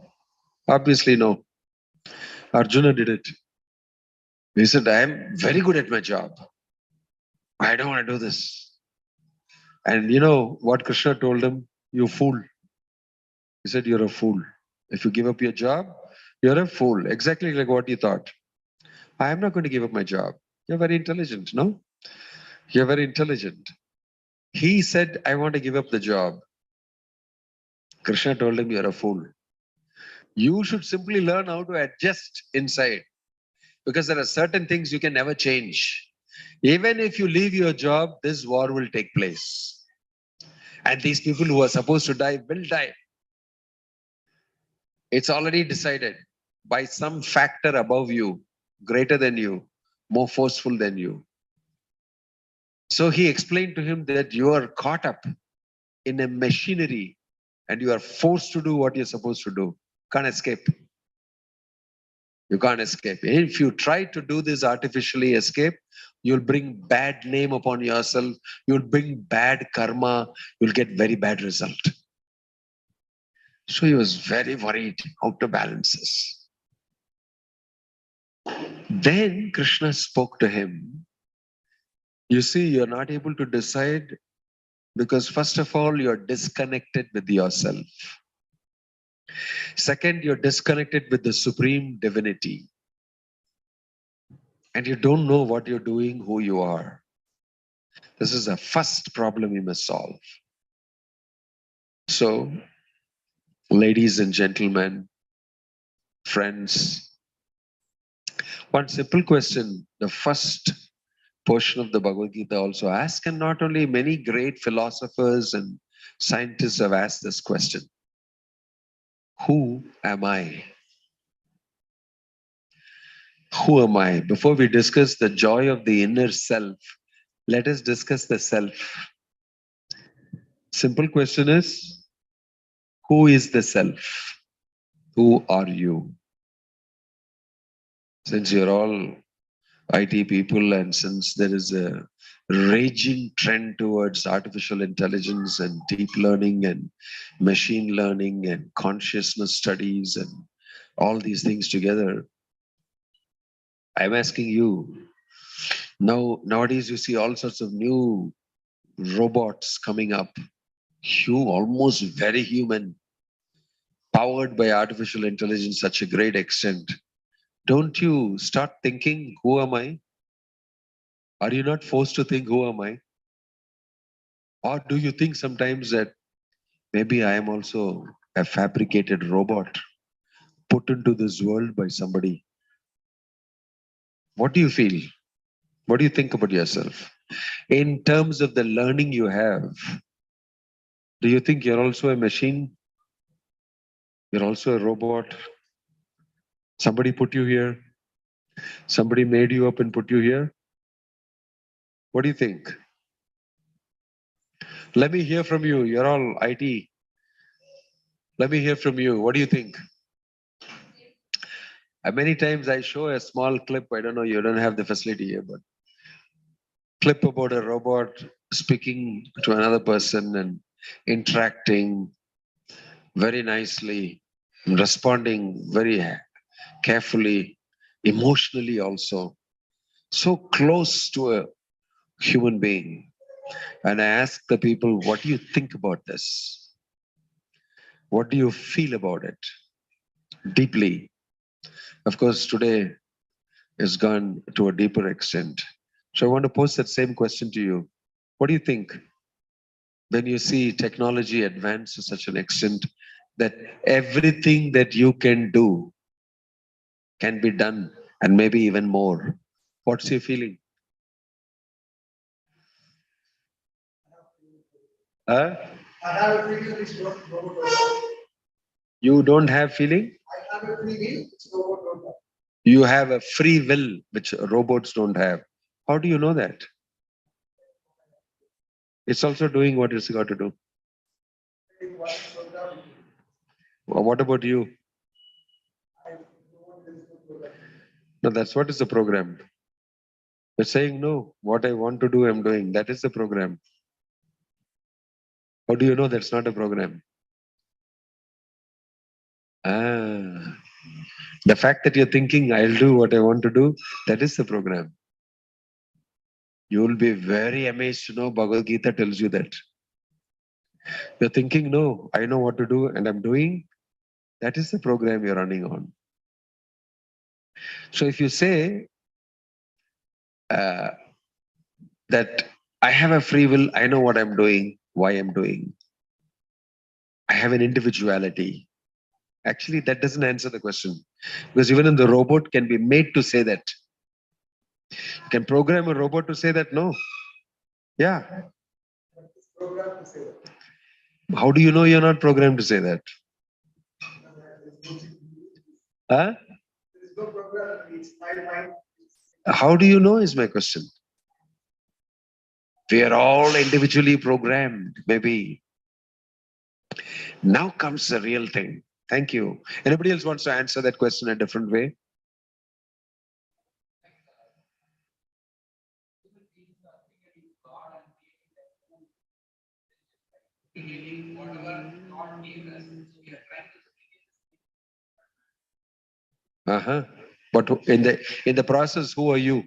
Obviously, no. Arjuna did it. He said, I am very good at my job. I don't want to do this. And you know what Krishna told him? You fool. He said, you're a fool. If you give up your job, you're a fool. Exactly like what you thought. I am not going to give up my job. You're very intelligent, no? You're very intelligent. He said, I want to give up the job. Krishna told him, you're a fool. You should simply learn how to adjust inside, because there are certain things you can never change. Even if you leave your job, this war will take place. And these people who are supposed to die will die. It's already decided by some factor above you, greater than you, more forceful than you. So he explained to him that you are caught up in a machinery and you are forced to do what you're supposed to do. Can't escape. You can't escape. If you try to do this artificially escape, you'll bring bad name upon yourself. You'll bring bad karma. You'll get very bad result. So he was very worried how to balance this. Then Krishna spoke to him. You see, you're not able to decide because first of all, you're disconnected with yourself. Second, you're disconnected with the supreme divinity. And you don't know what you're doing, who you are. This is the first problem you must solve. So, ladies and gentlemen, friends, one simple question, the first portion of the Bhagavad Gita also asks, and not only many great philosophers and scientists have asked this question. Who am I? Who am I? Before we discuss the joy of the inner self, let us discuss the self. Simple question is, who is the self? Who are you? Since you're all IT people and since there is a raging trend towards artificial intelligence and deep learning and machine learning and consciousness studies and all these things together, I'm asking you, nowadays you see all sorts of new robots coming up, almost very human, powered by artificial intelligence such a great extent. Don't you start thinking, who am I? Are you not forced to think, who am I? Or do you think sometimes that maybe I am also a fabricated robot put into this world by somebody? What do you feel? What do you think about yourself? In terms of the learning you have, do you think you're also a machine? You're also a robot? Somebody put you here? Somebody made you up and put you here? What do you think? Let me hear from you. You're all IT. Let me hear from you. What do you think? Many times I show a small clip. I don't know, you don't have the facility here, but clip about a robot speaking to another person and interacting very nicely, responding very carefully, emotionally also. So close to a human being. And I ask the people, what do you think about this? What do you feel about it? Deeply. Of course, today it's gone to a deeper extent. So I want to pose that same question to you. What do you think when you see technology advance to such an extent that everything that you can do can be done and maybe even more? What's your feeling? Huh? I have a feeling it's robot. You don't have feeling? I have a feeling it's robot. You have a free will, which robots don't have. How do you know that? It's also doing what it's got to do. What about you? No, that's what is the program. You're saying, no, what I want to do, I'm doing. That is the program. How do you know that's not a program? The fact that you're thinking, I'll do what I want to do, that is the program. You will be very amazed to know Bhagavad Gita tells you that. You're thinking, no, I know what to do and I'm doing. That is the program you're running on. So if you say that I have a free will. I know what I'm doing, why I'm doing. I have an individuality. Actually, that doesn't answer the question. Because even in the robot can be made to say that. You can program a robot to say that, no. Yeah. How do you know you're not programmed to say that? Huh? How do you know is my question. We are all individually programmed, maybe. Now comes the real thing. Thank you. Anybody else wants to answer that question a different way? Uh-huh. But in the process, who are you?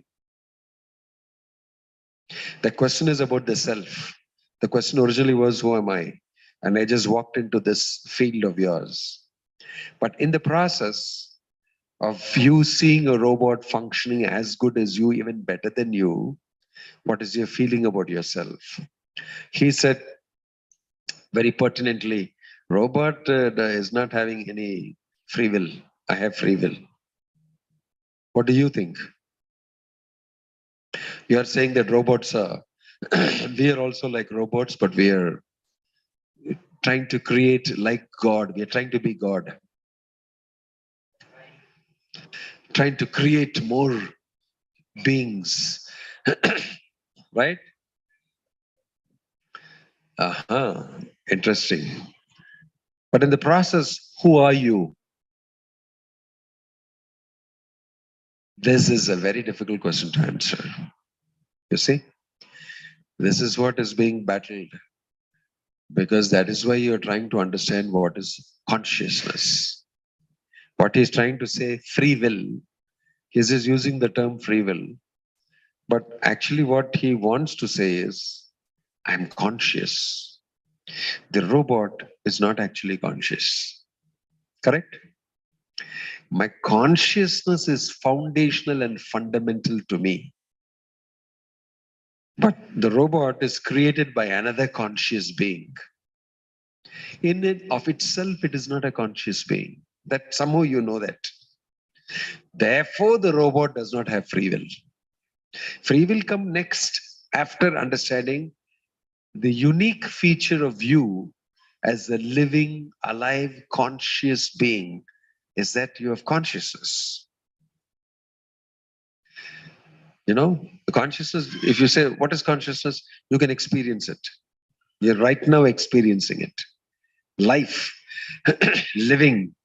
The question is about the self. The question originally was, who am I? And I just walked into this field of yours. But in the process of you seeing a robot functioning as good as you, even better than you, what is your feeling about yourself? He said very pertinently, robot is not having any free will. I have free will. What do you think? You are saying that robots are, we are also like robots, but we are trying to create like God. We are trying to be God. Trying to create more beings. Right? Interesting. But in the process, who are you? This is a very difficult question to answer. You see? This is what is being battled. Because that is why you're trying to understand what is consciousness. What he's trying to say, free will. He's just using the term free will. But actually what he wants to say is, I'm conscious. The robot is not actually conscious. Correct? My consciousness is foundational and fundamental to me. But the robot is created by another conscious being. In it of itself, it is not a conscious being. That somehow you know that. Therefore, the robot does not have free will. Free will comes next after understanding the unique feature of you as a living, alive, conscious being is that you have consciousness. You know, the consciousness, if you say, what is consciousness? You can experience it. You're right now experiencing it. Life, living,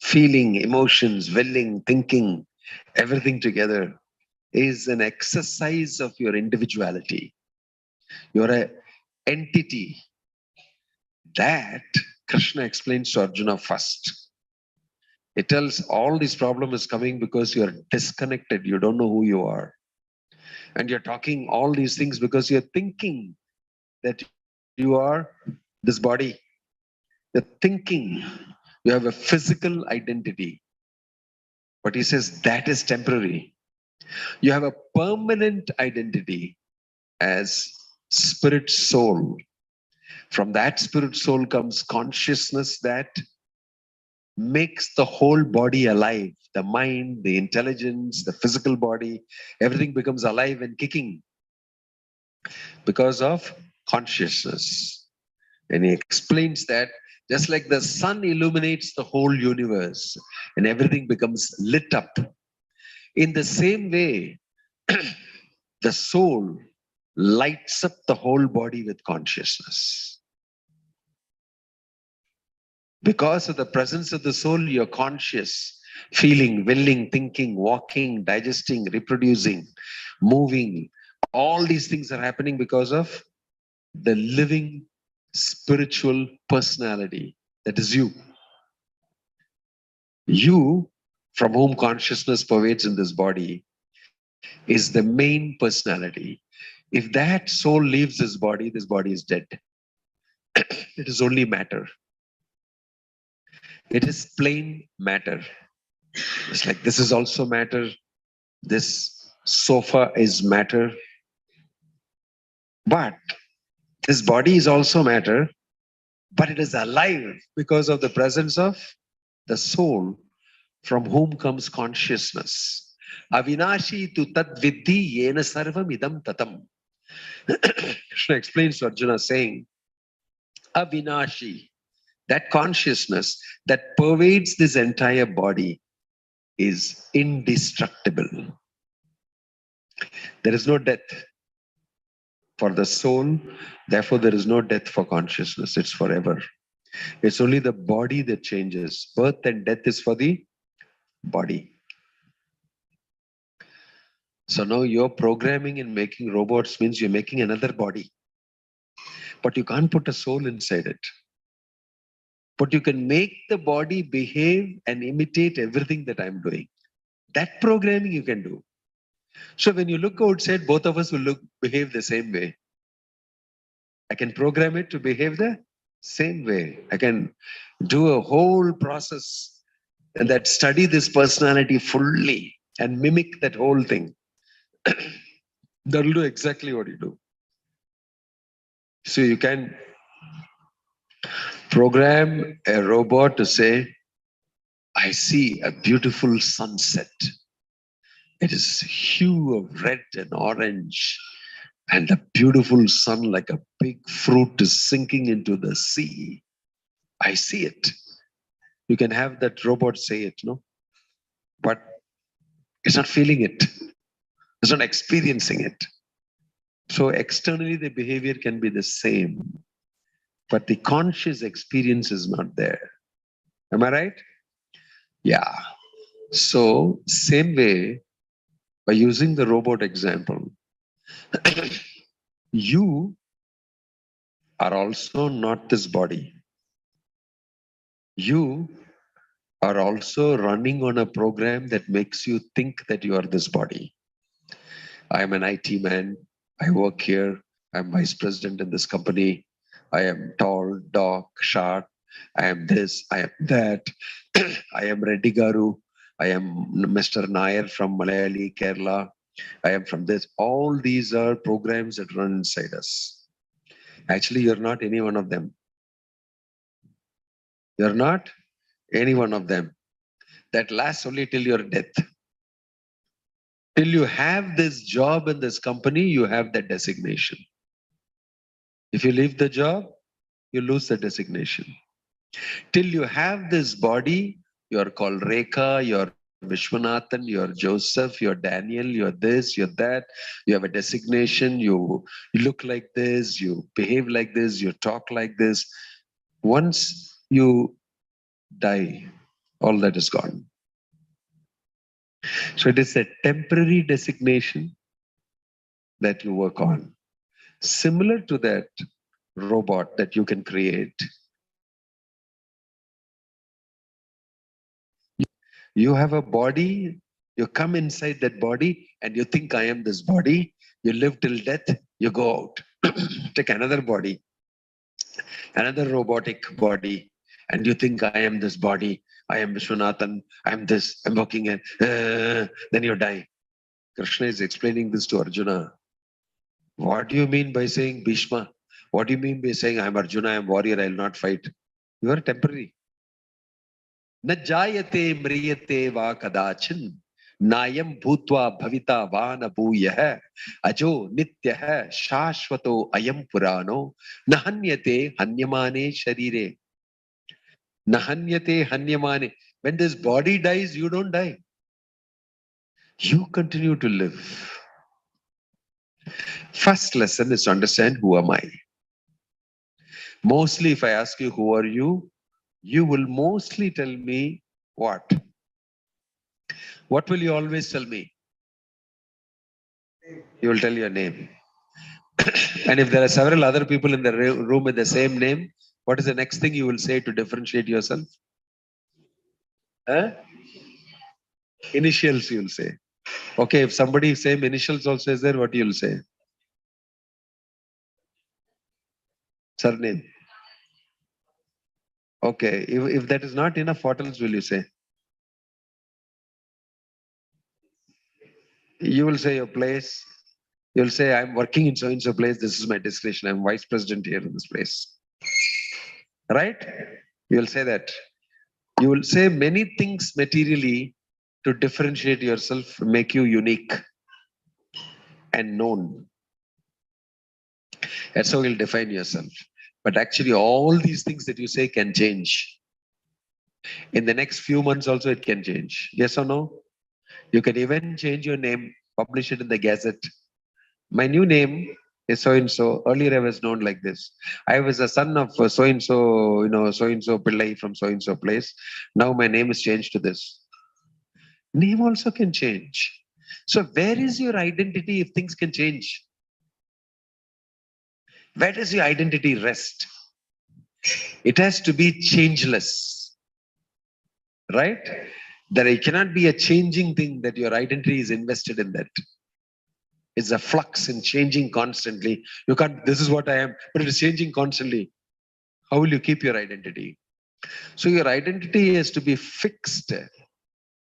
feeling, emotions, willing, thinking, everything together is an exercise of your individuality. You're an entity. That Krishna explains to Arjuna first. It tells all this problem is coming because you're disconnected. You don't know who you are. And you're talking all these things because you're thinking that you are this body. You're thinking you have a physical identity. But he says that is temporary. You have a permanent identity as spirit soul. From that spirit soul comes consciousness that makes the whole body alive. The mind, the intelligence, the physical body, everything becomes alive and kicking because of consciousness. And he explains that just like the sun illuminates the whole universe and everything becomes lit up, in the same way, the soul lights up the whole body with consciousness. Because of the presence of the soul, you're conscious, feeling, willing, thinking, walking, digesting, reproducing, moving. All these things are happening because of the living spiritual personality that is you. You, from whom consciousness pervades in this body, is the main personality. If that soul leaves this body is dead. It is only matter. It is plain matter. It's like this is also matter. This sofa is matter. But this body is also matter, but it is alive because of the presence of the soul, from whom comes consciousness. Avinashi tu tad viddhi yena sarvam idam tatam. Krishna explains to Arjuna saying, Avinashi, that consciousness that pervades this entire body, is indestructible. There is no death for the soul, therefore there is no death for consciousness. It's forever. It's only the body that changes. Birth and death is for the body. So now you're programming and making robots means you're making another body. But you can't put a soul inside it. But you can make the body behave and imitate everything that I'm doing. That programming you can do. So when you look outside, both of us will behave the same way. I can program it to behave the same way. I can do a whole process and that study this personality fully and mimic that whole thing. That'll do exactly what you do. So you can program a robot to say, I see a beautiful sunset. It is hue of red and orange, and the beautiful sun like a big fruit is sinking into the sea. I see it. You can have that robot say it, no? But it's not feeling it. It's not experiencing it. So externally the behavior can be the same, but the conscious experience is not there. Am I right? Yeah. So same way, by using the robot example, you are also not this body. You are also running on a program that makes you think that you are this body. I am an IT man. I work here. I'm vice president in this company. I am tall, dark, short. I am this, I am that. I am Reddy Garu. I am Mr. Nair from Malayali, Kerala. I am from this. All these are programs that run inside us. Actually, you're not any one of them. You're not any one of them. That lasts only till your death. Till you have this job in this company, you have that designation. If you leave the job, you lose the designation. Till you have this body, you're called Rekha, you're Vishwanathan, you're Joseph, you're Daniel, you're this, you're that. You have a designation, you look like this, you behave like this, you talk like this. Once you die, all that is gone. So it is a temporary designation that you work on. Similar to that robot that you can create. You have a body, you come inside that body and you think I am this body. You live till death, you go out. Take another body, another robotic body, and you think I am this body. I am Vishwanathan, I am this, I'm working at, then you die. Krishna is explaining this to Arjuna. What do you mean by saying Bhishma? What do you mean by saying I'm Arjuna, I'm warrior, I will not fight? You are temporary. Na jayate mriyate va kadachin nayam bhutva bhavita vana bhuyah ajo nityah shashvato ayam purano nahanyate hanyamane sharire. Nahanyate hanyamane. When this body dies, you don't die. You continue to live. First lesson is to understand who am I. Mostly if I ask you who are you, you will mostly tell me what? What will you always tell me? You will tell your name. And if there are several other people in the room with the same name, what is the next thing you will say to differentiate yourself? Initials you will say. Okay, if somebody same initials also is there, what you will say? Surname. Okay, if that is not enough, what else will you say? You will say your place, You'll say, I'm working in so-and-so place. This is my destination. I'm vice president here in this place. Right? You'll say that. You will say many things materially to differentiate yourself, make you unique and known. That's how you'll define yourself. But actually, all these things that you say can change. In the next few months also, it can change. Yes or no? You can even change your name, publish it in the Gazette. My new name is so-and-so. Earlier I was known like this. I was a son of so-and-so, so-and-so Pillai from so-and-so place. Now my name is changed to this. Name also can change. So where is your identity if things can change? Where does your identity rest? It has to be changeless. Right? There cannot be a changing thing that your identity is invested in that. It's a flux and changing constantly. You can't, this is what I am, but it is changing constantly. How will you keep your identity? So your identity has to be fixed,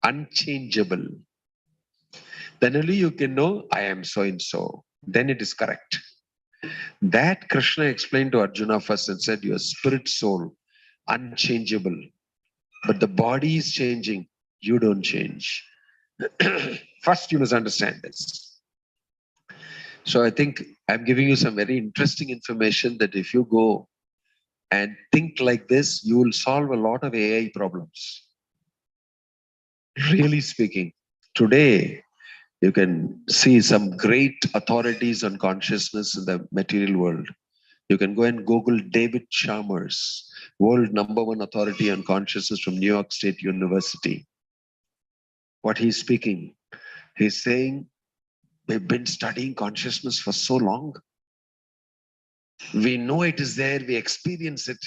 unchangeable. Then only you can know, I am so and so. Then it is correct. That Krishna explained to Arjuna first and said, your spirit soul, unchangeable. But the body is changing. You don't change. First, you must understand this. So I think I'm giving you some very interesting information that if you go and think like this, you will solve a lot of AI problems. Really speaking, today you can see some great authorities on consciousness in the material world. You can go and Google David Chalmers, world #1 authority on consciousness from New York State University. What he's speaking, he's saying, we've been studying consciousness for so long. We know it is there, we experience it,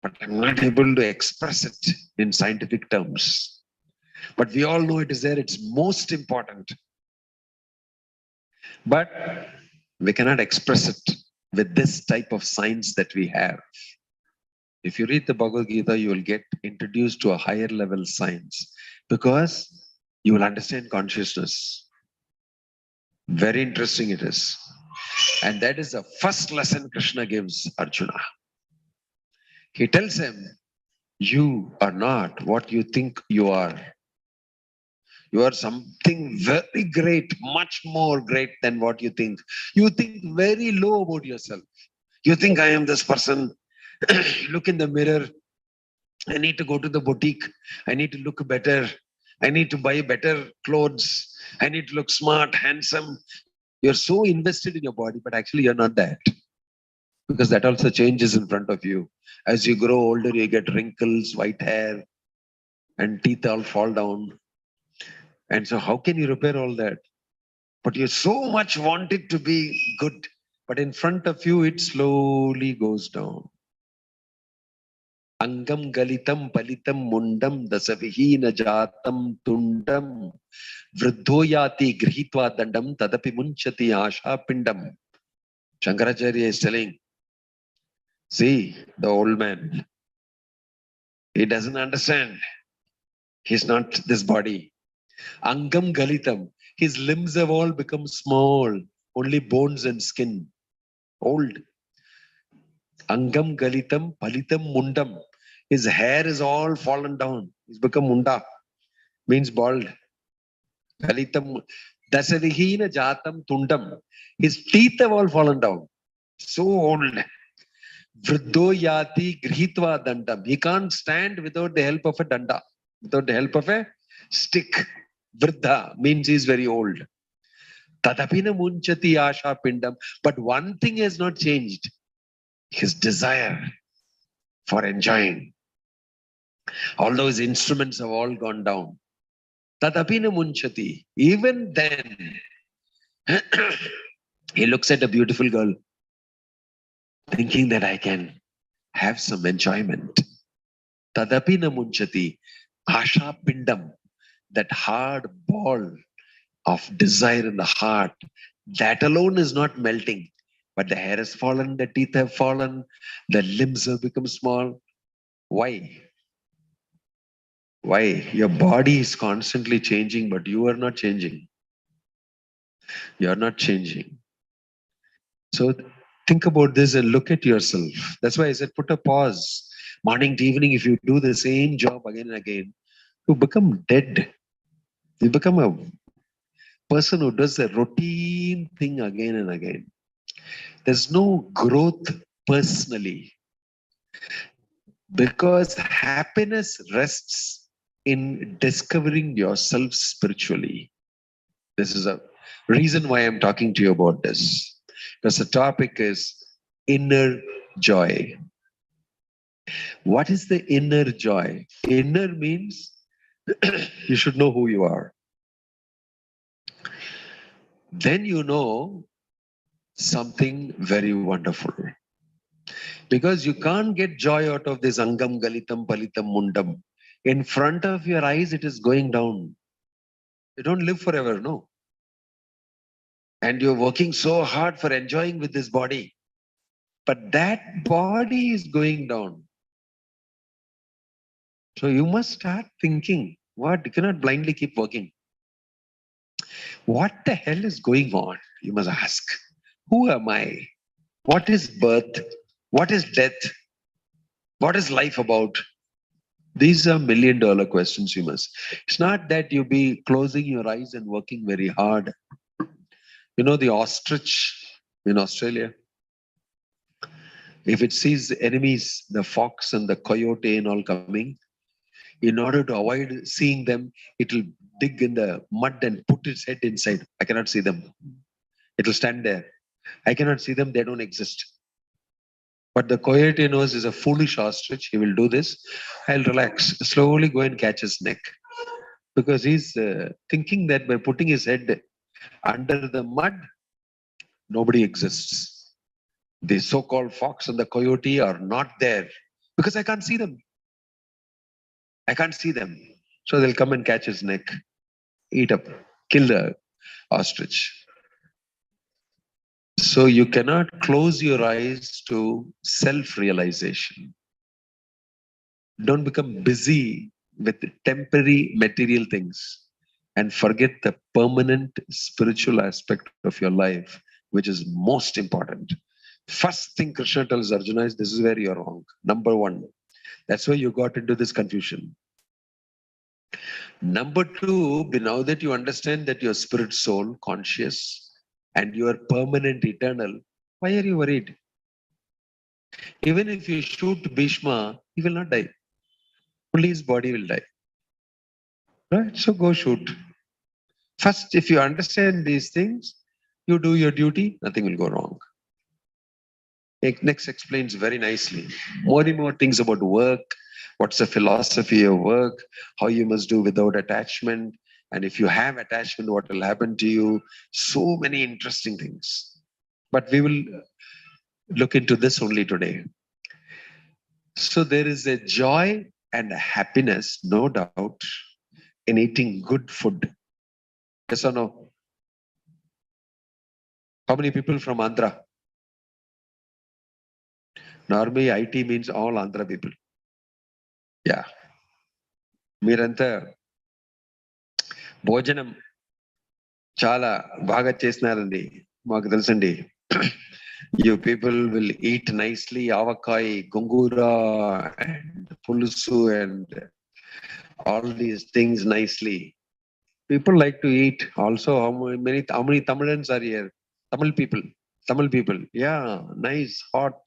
but I'm not able to express it in scientific terms. But we all know it is there, it's most important. But we cannot express it with this type of science that we have. If you read the Bhagavad Gita, you will get introduced to a higher level science because you will understand consciousness. Very interesting it is. And that is the first lesson Krishna gives Arjuna. He tells him, you are not what you think you are. You are something very great, much more great than what you think. You think very low about yourself. You think I am this person. Look in the mirror. I need to go to the boutique. I need to look better. I need to buy better clothes. I need to look smart, handsome. You're so invested in your body, but actually you're not that. Because that also changes in front of you. As you grow older, you get wrinkles, white hair, and teeth all fall down. And so how can you repair all that? But you so much want it to be good. But in front of you, it slowly goes down. Angam galitam palitam mundam dasavihina jatam tundam vruddhoyati grihitva dandam tadapi munchati asha pindam. Shankaracharya is telling, see, the old man, he doesn't understand. He's not this body. Angam galitam, his limbs have all become small, only bones and skin. Old. Angam galitam palitam mundam. His hair is all fallen down. He's become munda, means bald. Galitam dasavihina jatam tundam. His teeth have all fallen down. So old. Vruddho yati grihitva dandam. He can't stand without the help of a danda, without the help of a stick. Vruddha means he's very old. Tadapina munchati asha pindam. But one thing has not changed. His desire for enjoying. Although his instruments have all gone down. Tadapina munchati. Even then, he looks at a beautiful girl, thinking that I can have some enjoyment. Tadapina munchati. Asha pindam. That hard ball of desire in the heart, that alone is not melting. But the hair has fallen, the teeth have fallen, the limbs have become small. Why? Why? Your body is constantly changing, but you are not changing. You are not changing. So think about this and look at yourself. That's why I said put a pause. Morning to evening, if you do the same job again and again, you become dead. You become a person who does a routine thing again and again. There's no growth personally, because happiness rests in discovering yourself spiritually. This is a reason why I'm talking to you about this, because the topic is inner joy. What is the inner joy? Inner means you should know who you are. Then you know something very wonderful. Because you can't get joy out of this angam galitam palitam mundam. In front of your eyes, it is going down. You don't live forever, no. And you're working so hard for enjoying with this body. But that body is going down. So you must start thinking, what? You cannot blindly keep working. What the hell is going on? You must ask. Who am I? What is birth? What is death? What is life about? These are $1 million questions you must. It's not that you be closing your eyes and working very hard. You know the ostrich in Australia? If it sees the enemies, the fox and the coyote and all coming, in order to avoid seeing them, it will dig in the mud and put its head inside. I cannot see them. It will stand there. I cannot see them. They don't exist. But the coyote knows is a foolish ostrich. He will do this. I'll relax. Slowly go and catch his neck. Because he's thinking that by putting his head under the mud, nobody exists. The so-called fox and the coyote are not there because I can't see them. I can't see them. So they'll come and catch his neck, eat up, kill the ostrich. So you cannot close your eyes to self-realization. Don't become busy with temporary material things and forget the permanent spiritual aspect of your life, which is most important. First thing Krishna tells Arjuna is, this is where you're wrong. Number one. That's why you got into this confusion. Number two, now that you understand that you're spirit, soul, conscious, and you are permanent, eternal, why are you worried? Even if you shoot Bhishma, he will not die. Only his body will die. Right? So go shoot. First, if you understand these things, you do your duty, nothing will go wrong. Next explains very nicely. More and more things about work, what's the philosophy of work, how you must do without attachment, and if you have attachment, what will happen to you. So many interesting things. But we will look into this only today. So there is a joy and a happiness, no doubt, in eating good food. Yes or no? How many people from Andhra? Normally, IT means all Andhra people. Yeah. మీరంతా భోజనం చాలా బాగా చేసినారండి, మాకు తెలుసండి. You people will eat nicely, avakai, gongura, and pulusu, and all these things nicely. People like to eat. Also, how many Tamilians are here? Tamil people. Yeah, nice, hot.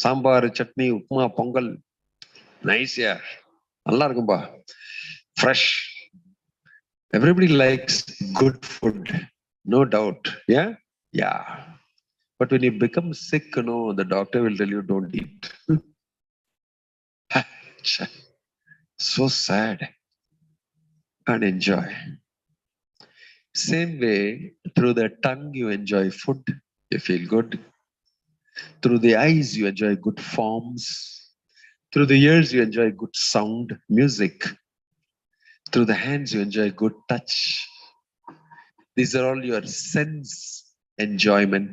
Sambar, chutney, upma, pongal. Nice, yeah. Allah இருக்கும்பா. Fresh. Everybody likes good food, no doubt. Yeah? Yeah. But when you become sick, the doctor will tell you don't eat. So sad. And enjoy. Same way, through the tongue you enjoy food, you feel good. Through the eyes you enjoy good forms. Through the ears you enjoy good sound, music. Through the hands you enjoy good touch. These are all your sense enjoyment,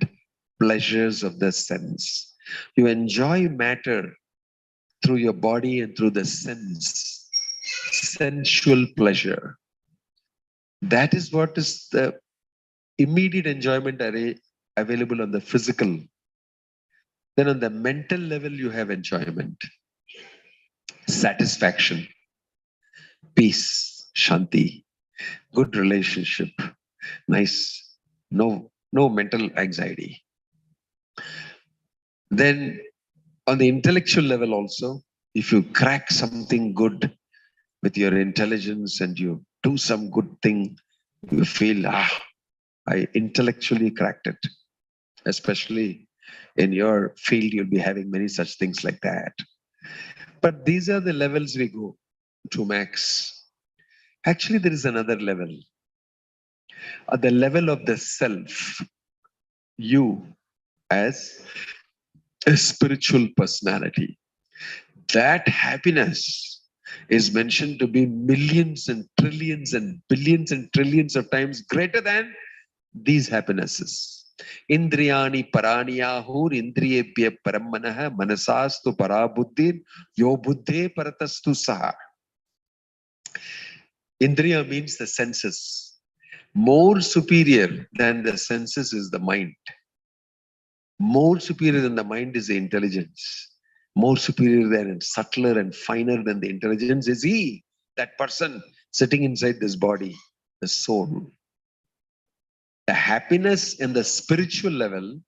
pleasures of the sense. You enjoy matter through your body and through the sense, sensual pleasure. That is what is the immediate enjoyment available on the physical. Then on the mental level, you have enjoyment, satisfaction, peace, shanti, good relationship, nice, no mental anxiety. Then on the intellectual level also, if you crack something good with your intelligence and you do some good thing, you feel, I intellectually cracked it. Especially in your field, you'll be having many such things like that. But these are the levels we go to max. Actually, there is another level. At the level of the self, you as a spiritual personality, that happiness is mentioned to be millions and trillions and billions and trillions of times greater than these happinesses. Indriyani paranyahur indriyebhya paramanaha manasastu parabuddhir yo buddhe paratastu saha. Indriya means the senses. More superior than the senses is the mind. More superior than the mind is the intelligence. More superior than, subtler and finer than the intelligence is he, that person sitting inside this body, the soul. The happiness in the spiritual level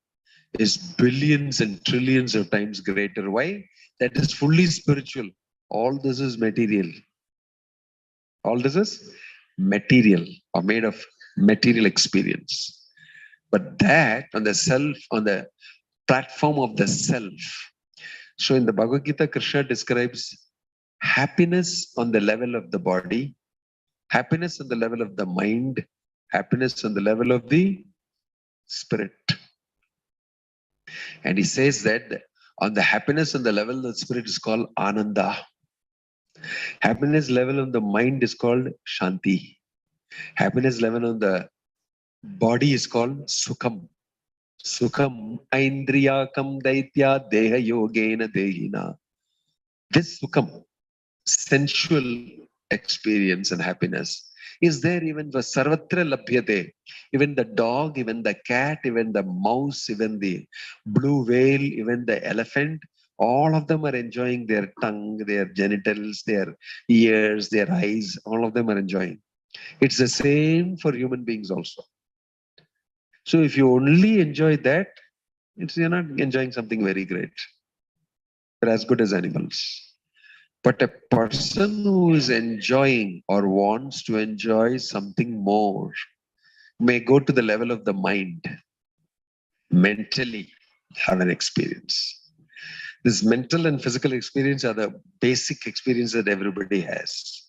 is billions and trillions of times greater. Why? That is fully spiritual. All this is material. All this is material or made of material experience. But that on the self, on the platform of the self. So in the Bhagavad Gita, Krishna describes happiness on the level of the body, happiness on the level of the mind, happiness on the level of the spirit. And he says that on the happiness on the level of the spirit is called Ananda. Happiness level on the mind is called Shanti. Happiness level on the body is called Sukham. Sukham Aindriyakam Daitya Deha Yogena Dehina. This Sukham, sensual experience and happiness, is there even for Sarvatra Labhyate. Even the dog, even the cat, even the mouse, even the blue whale, even the elephant, all of them are enjoying their tongue, their genitals, their ears, their eyes, all of them are enjoying. It's the same for human beings also. So if you only enjoy that, you're not enjoying something very great. They're as good as animals. But a person who is enjoying or wants to enjoy something more may go to the level of the mind, mentally have an experience. This mental and physical experience are the basic experience that everybody has.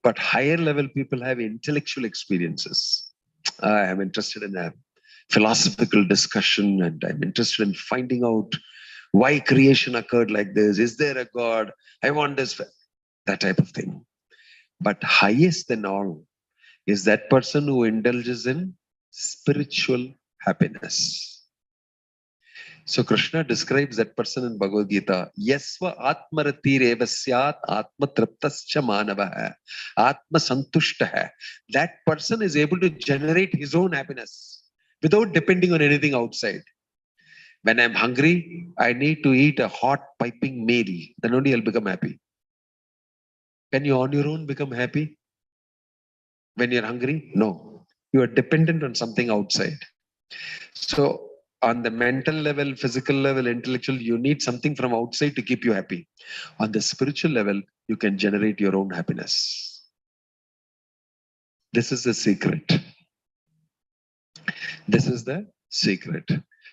But higher level people have intellectual experiences. I am interested in a philosophical discussion and I'm interested in finding out why creation occurred like this. Is there a God? I want this, that type of thing. But highest than all is that person who indulges in spiritual happiness. So Krishna describes that person in Bhagavad Gita. Yasva atmaratireva syat atmatraptascha manavaha atma santushtaha. That person is able to generate his own happiness without depending on anything outside. When I'm hungry, I need to eat a hot piping meal. Then only I'll become happy. Can you on your own become happy? When you're hungry? No. You are dependent on something outside. So on the mental level, physical level, intellectual, you need something from outside to keep you happy. On the spiritual level, you can generate your own happiness. This is the secret. This is the secret.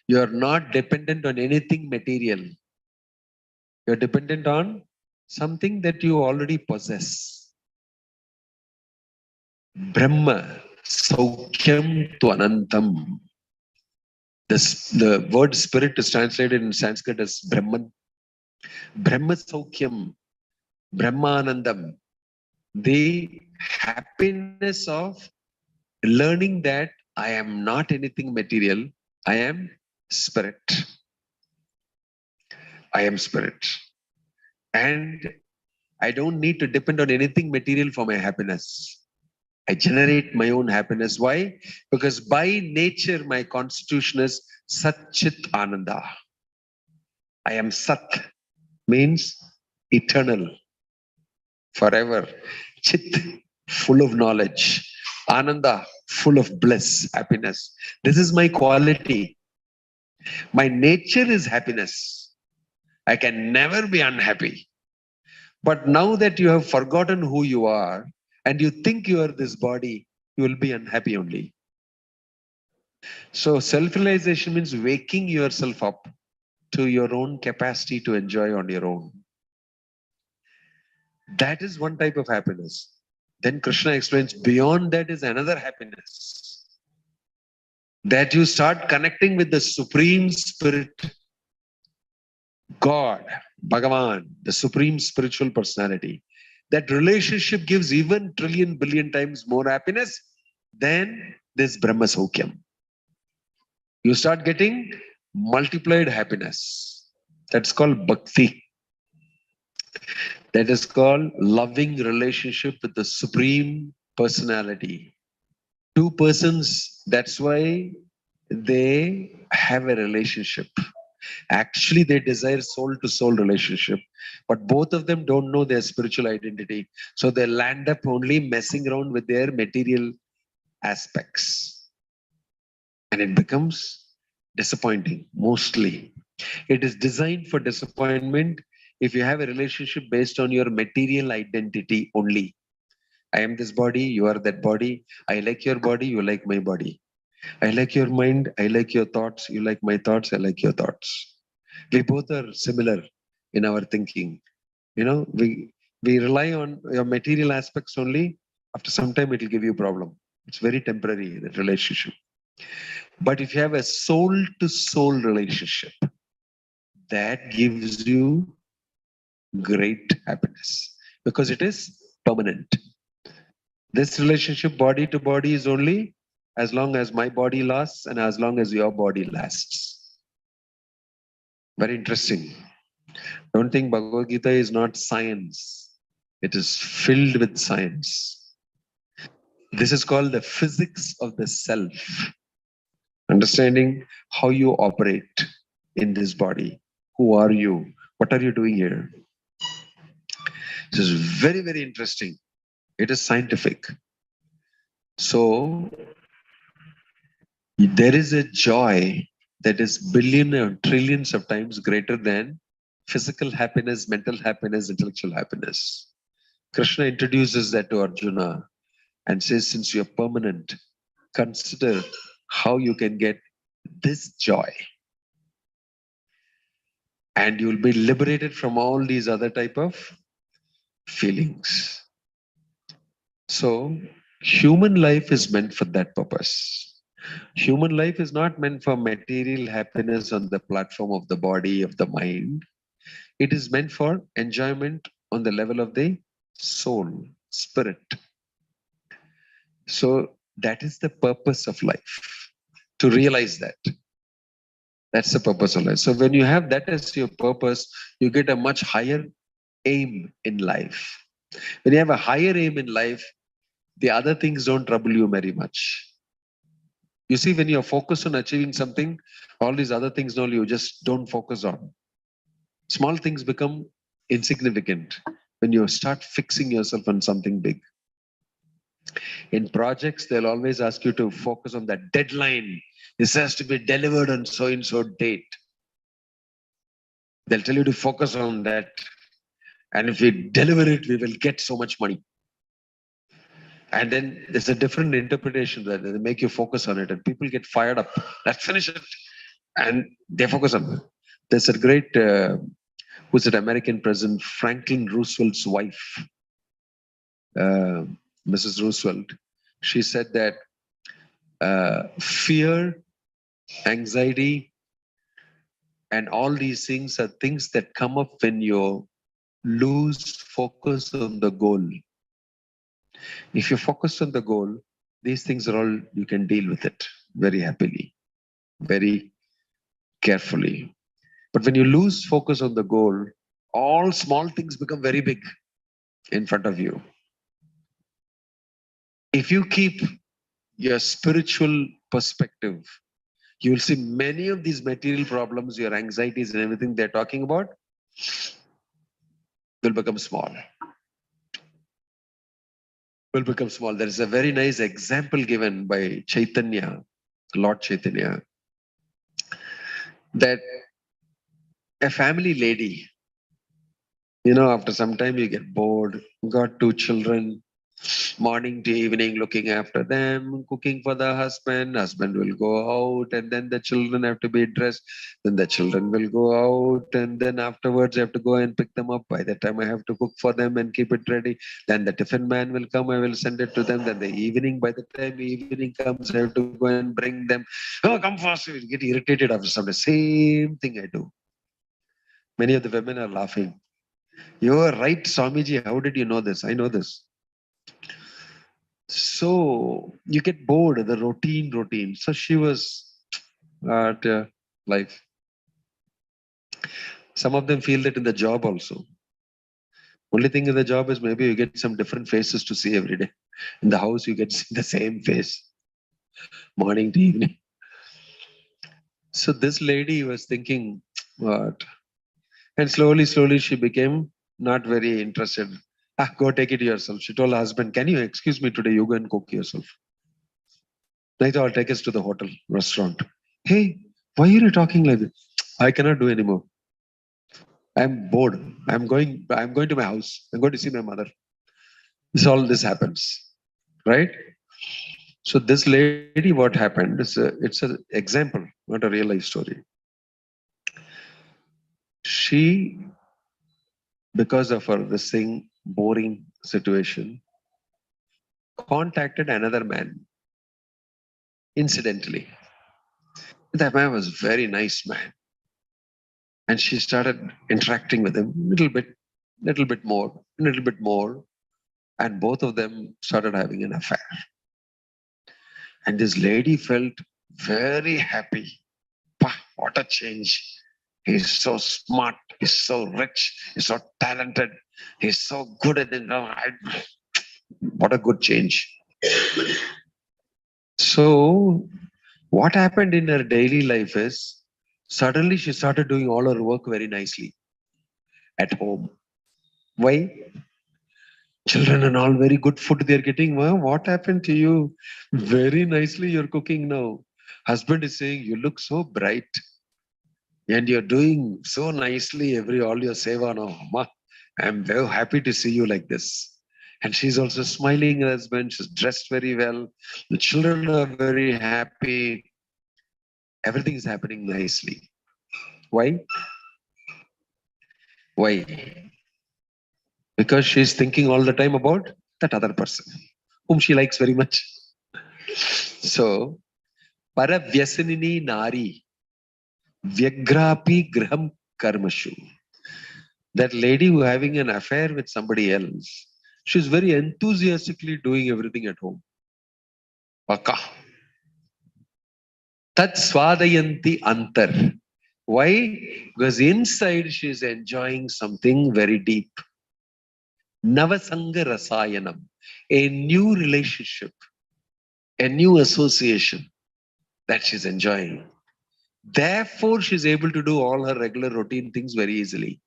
You are not dependent on anything material. You're dependent on something that you already possess. Brahma Saukyam Tvanantam. The word spirit is translated in Sanskrit as Brahman. Brahma Saukyam, Brahmanandam. The happiness of learning that I am not anything material, I am spirit. I am spirit. And I don't need to depend on anything material for my happiness. I generate my own happiness. Why? Because by nature, my constitution is Sat Chit Ananda. I am Sat, means eternal, forever. Chit, full of knowledge. Ananda, full of bliss, happiness. This is my quality. My nature is happiness. I can never be unhappy. But now that you have forgotten who you are and you think you are this body, you will be unhappy only. So self-realization means waking yourself up to your own capacity to enjoy on your own. That is one type of happiness. Then Krishna explains beyond that is another happiness. That you start connecting with the Supreme Spirit, God, Bhagavan, the Supreme Spiritual Personality. That relationship gives even trillion, billion times more happiness than this Brahma Saukyam. You start getting multiplied happiness. That's called Bhakti. That is called loving relationship with the Supreme Personality. Two persons, that's why they have a relationship. Actually, they desire soul-to-soul relationship, but both of them don't know their spiritual identity. So they land up only messing around with their material aspects. And it becomes disappointing, mostly. It is designed for disappointment if you have a relationship based on your material identity only. I am this body, you are that body. I like your body, you like my body. I like your mind, I like your thoughts, you like my thoughts, I like your thoughts. We both are similar in our thinking. You know, we rely on your material aspects only. After some time, it will give you a problem. It's very temporary, that relationship. But if you have a soul-to-soul relationship, that gives you great happiness because it is permanent. This relationship, body to body, is only as long as my body lasts and as long as your body lasts. Very interesting. Don't think Bhagavad Gita is not science. It is filled with science. This is called the physics of the self. Understanding how you operate in this body. Who are you? What are you doing here? This is very, very interesting. It is scientific. So there is a joy that is billion or trillions of times greater than physical happiness, mental happiness, intellectual happiness. Krishna introduces that to Arjuna and says, since you are permanent, consider how you can get this joy. And you will be liberated from all these other type of feelings. So human life is meant for that purpose. Human life is not meant for material happiness on the platform of the body, of the mind. It is meant for enjoyment on the level of the soul, spirit. So that is the purpose of life, to realize that. That's the purpose of life. So when you have that as your purpose, you get a much higher aim in life. When you have a higher aim in life, the other things don't trouble you very much. You see, when you're focused on achieving something, all these other things only you just don't focus on. Small things become insignificant when you start fixing yourself on something big. In projects, they'll always ask you to focus on that deadline. This has to be delivered on so-and-so date. They'll tell you to focus on that. And if we deliver it, we will get so much money. And then there's a different interpretation that they make you focus on it and people get fired up. Let's finish it. And they focus on it. There's a great, who's an American president, Franklin Roosevelt's wife, Mrs. Roosevelt. She said that fear, anxiety, and all these things are things that come up when you lose focus on the goal. If you focus on the goal, these things are all, you can deal with it very happily, very carefully. But when you lose focus on the goal, all small things become very big in front of you. If you keep your spiritual perspective, you will see many of these material problems, your anxieties and everything they're talking about will become small. Will become small. There is a very nice example given by Chaitanya, Lord Chaitanya, that a family lady, after some time you get bored, got 2 children, morning to evening looking after them, cooking for the husband will go out, and then the children have to be dressed, then the children will go out, and then afterwards I have to go and pick them up. By the time I have to cook for them and keep it ready, then the tiffin man will come, I will send it to them, then the evening, by the time evening comes, I have to go and bring them. Oh, come fast, you will get irritated after some time. Same thing I do. Many of the women are laughing. You are right, Swamiji, how did you know this? I know this. So you get bored of the routine. So she was at life. Some of them feel that in the job also. Only thing in the job is maybe you get some different faces to see every day. In the house, you get the same face, morning to evening. So this lady was thinking, what? And slowly she became not very interested. Go take it yourself. She told her husband, can you excuse me today? You go and cook yourself. Later, I'll take us to the hotel, restaurant. Hey, why are you talking like this? I cannot do anymore. I'm bored. I'm going to my house. I'm going to see my mother. This happens, right? So this lady, what happened? It's an example, not a real life story. She, because of this thing, boring situation, contacted another man. Incidentally, that man was a very nice man. And she started interacting with him little bit more. And both of them started having an affair. And this lady felt very happy. What a change. He's so smart. He's so rich. He's so talented. He's so good at it. What a good change. So what happened in her daily life is, suddenly she started doing all her work very nicely at home. Why? Children and all very good food they're getting. Well, what happened to you? Very nicely you're cooking now. Husband is saying, you look so bright. And you're doing so nicely all your seva now. Ma, I'm very happy to see you like this. And she's also smiling, her husband. She's dressed very well. The children are very happy. Everything is happening nicely. Why? Why? Because she's thinking all the time about that other person whom she likes very much. So, paravyasanini nari vyagrapi graham karmashu. That lady who having an affair with somebody else, she's very enthusiastically doing everything at home. Paka. Tat swadayanti antar. Why? Because inside she is enjoying something very deep. Navasanga rasayanam. A new relationship. A new association that she's enjoying. Therefore, she's able to do all her regular routine things very easily.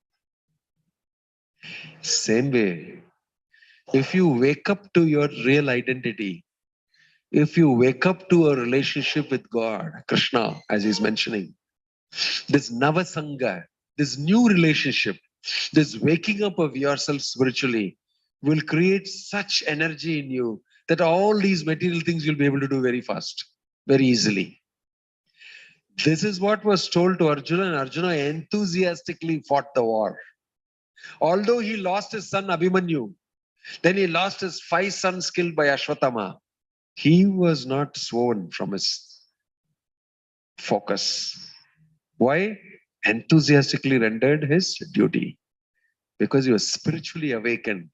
Same way, if you wake up to your real identity, if you wake up to a relationship with God, Krishna, as he's mentioning, this Navasanga, this new relationship, this waking up of yourself spiritually will create such energy in you that all these material things you'll be able to do very fast, very easily. This is what was told to Arjuna, and Arjuna enthusiastically fought the war. Although he lost his son Abhimanyu, then he lost his 5 sons killed by Ashwatthama, he was not sworn from his focus. Why? Enthusiastically rendered his duty. Because he was spiritually awakened.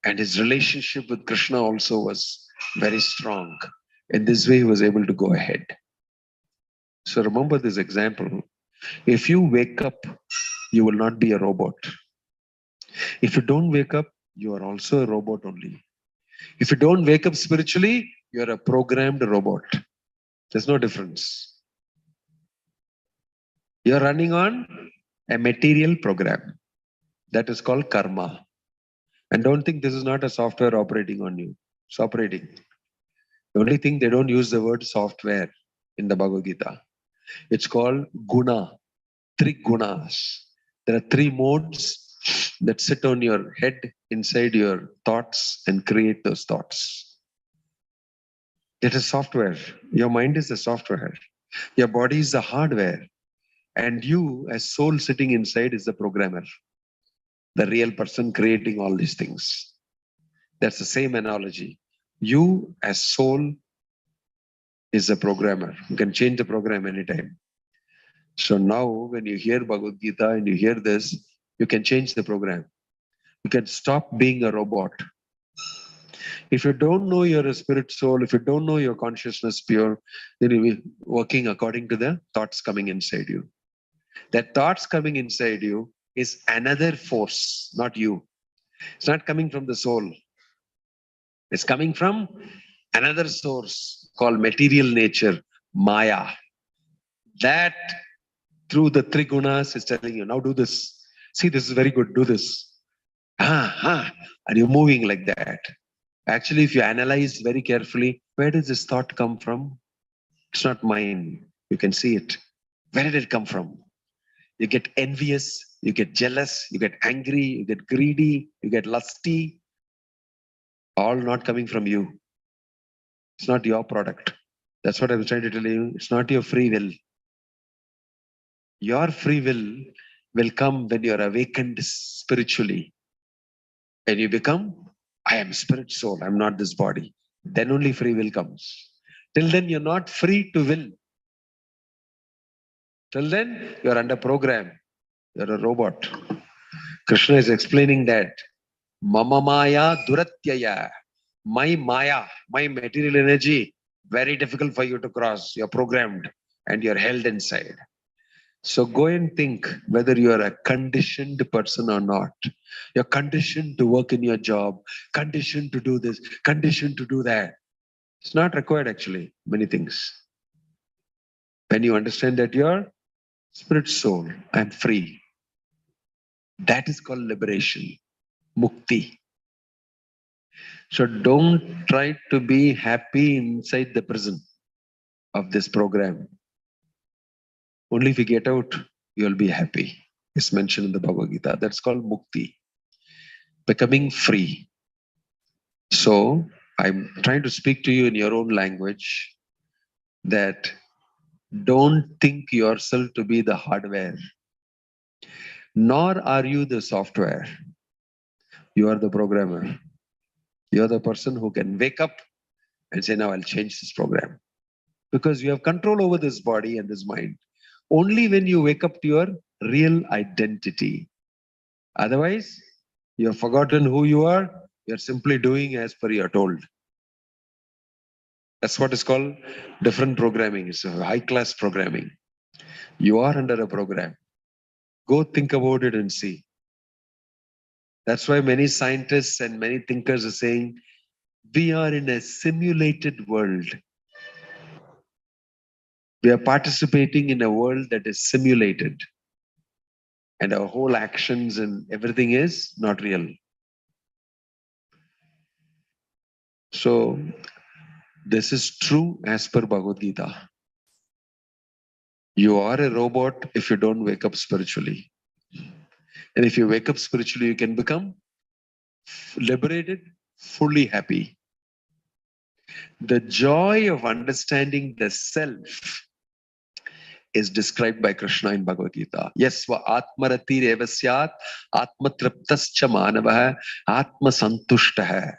And his relationship with Krishna also was very strong. In this way, he was able to go ahead. So remember this example. If you wake up, you will not be a robot. If you don't wake up, you are also a robot only. If you don't wake up spiritually, you're a programmed robot. There's no difference. You're running on a material program. That is called karma. And don't think this is not a software operating on you. It's operating. The only thing they don't use the word software in the Bhagavad Gita. It's called guna, three gunas. There are three modes that sit on your head, inside your thoughts, and create those thoughts. It is software. Your mind is the software. Your body is the hardware. And you, as soul sitting inside, is the programmer. The real person creating all these things. That's the same analogy. You, as soul, is the programmer. You can change the program anytime. So now, when you hear Bhagavad Gita and you hear this, you can change the program. You can stop being a robot. If you don't know you're a spirit soul, if you don't know your consciousness pure, then you'll be working according to the thoughts coming inside you. That thoughts coming inside you is another force, not you. It's not coming from the soul. It's coming from another source called material nature, Maya. That through the three gunas is telling you, now do this. See, this is very good, do this. And you're moving like that. Actually, if you analyze very carefully, where does this thought come from? It's not mine. You can see it. Where did it come from? You get envious, you get jealous, you get angry, you get greedy, you get lusty. All not coming from you. It's not your product. That's what I was trying to tell you. It's not your free will. Your free will come when you're awakened spiritually. And you become, I am spirit soul, I'm not this body. Then only free will comes. Till then, you're not free to will. Till then, you're under program. You're a robot. Krishna is explaining that. Mama Maya Duratyaya. My Maya, my material energy, very difficult for you to cross. You're programmed and you're held inside. So go and think whether you are a conditioned person or not. You're conditioned to work in your job, conditioned to do this, conditioned to do that. It's not required actually, many things. When you understand that you're spirit soul, I'm free. That is called liberation, mukti. So don't try to be happy inside the prison of this program. Only if you get out, you'll be happy. It's mentioned in the Bhagavad Gita. That's called mukti, becoming free. So I'm trying to speak to you in your own language that don't think yourself to be the hardware, nor are you the software. You are the programmer. You're the person who can wake up and say, now I'll change this program. Because you have control over this body and this mind. Only when you wake up to your real identity. Otherwise, you have forgotten who you are. You're simply doing as per you're told. That's what is called different programming. It's a high-class programming. You are under a program. Go think about it and see. That's why many scientists and many thinkers are saying, we are in a simulated world. We are participating in a world that is simulated. And our whole actions and everything is not real. So, this is true as per Bhagavad Gita. You are a robot if you don't wake up spiritually. And if you wake up spiritually, you can become liberated, fully happy. The joy of understanding the self is described by Krishna in Bhagavad Gita. Yasva atmarati revasyat atmatriptascha manavah atma santushtah.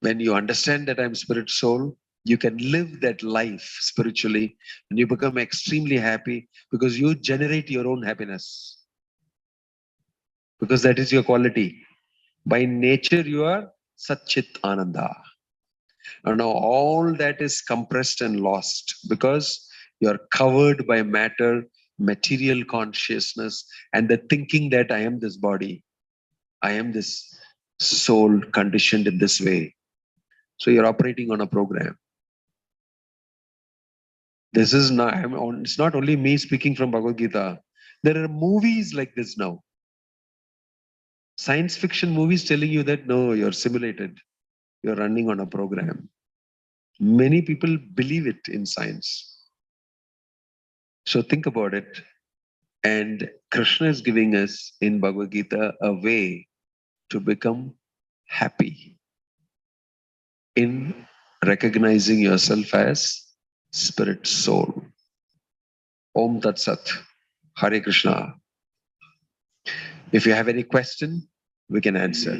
When you understand that I'm spirit soul, you can live that life spiritually and you become extremely happy because you generate your own happiness. Because that is your quality. By nature, you are Satchit Ananda. And now all that is compressed and lost because you're covered by matter, material consciousness, and the thinking that I am this body. I am this soul conditioned in this way. So you're operating on a program. This is not, it's not only me speaking from Bhagavad Gita. There are movies like this now. Science fiction movies telling you that no, you're simulated. You're running on a program. Many people believe it in science. So think about it. And Krishna is giving us in Bhagavad Gita a way to become happy in recognizing yourself as spirit soul. Om Tat Sat. Hare Krishna. If you have any question, we can answer.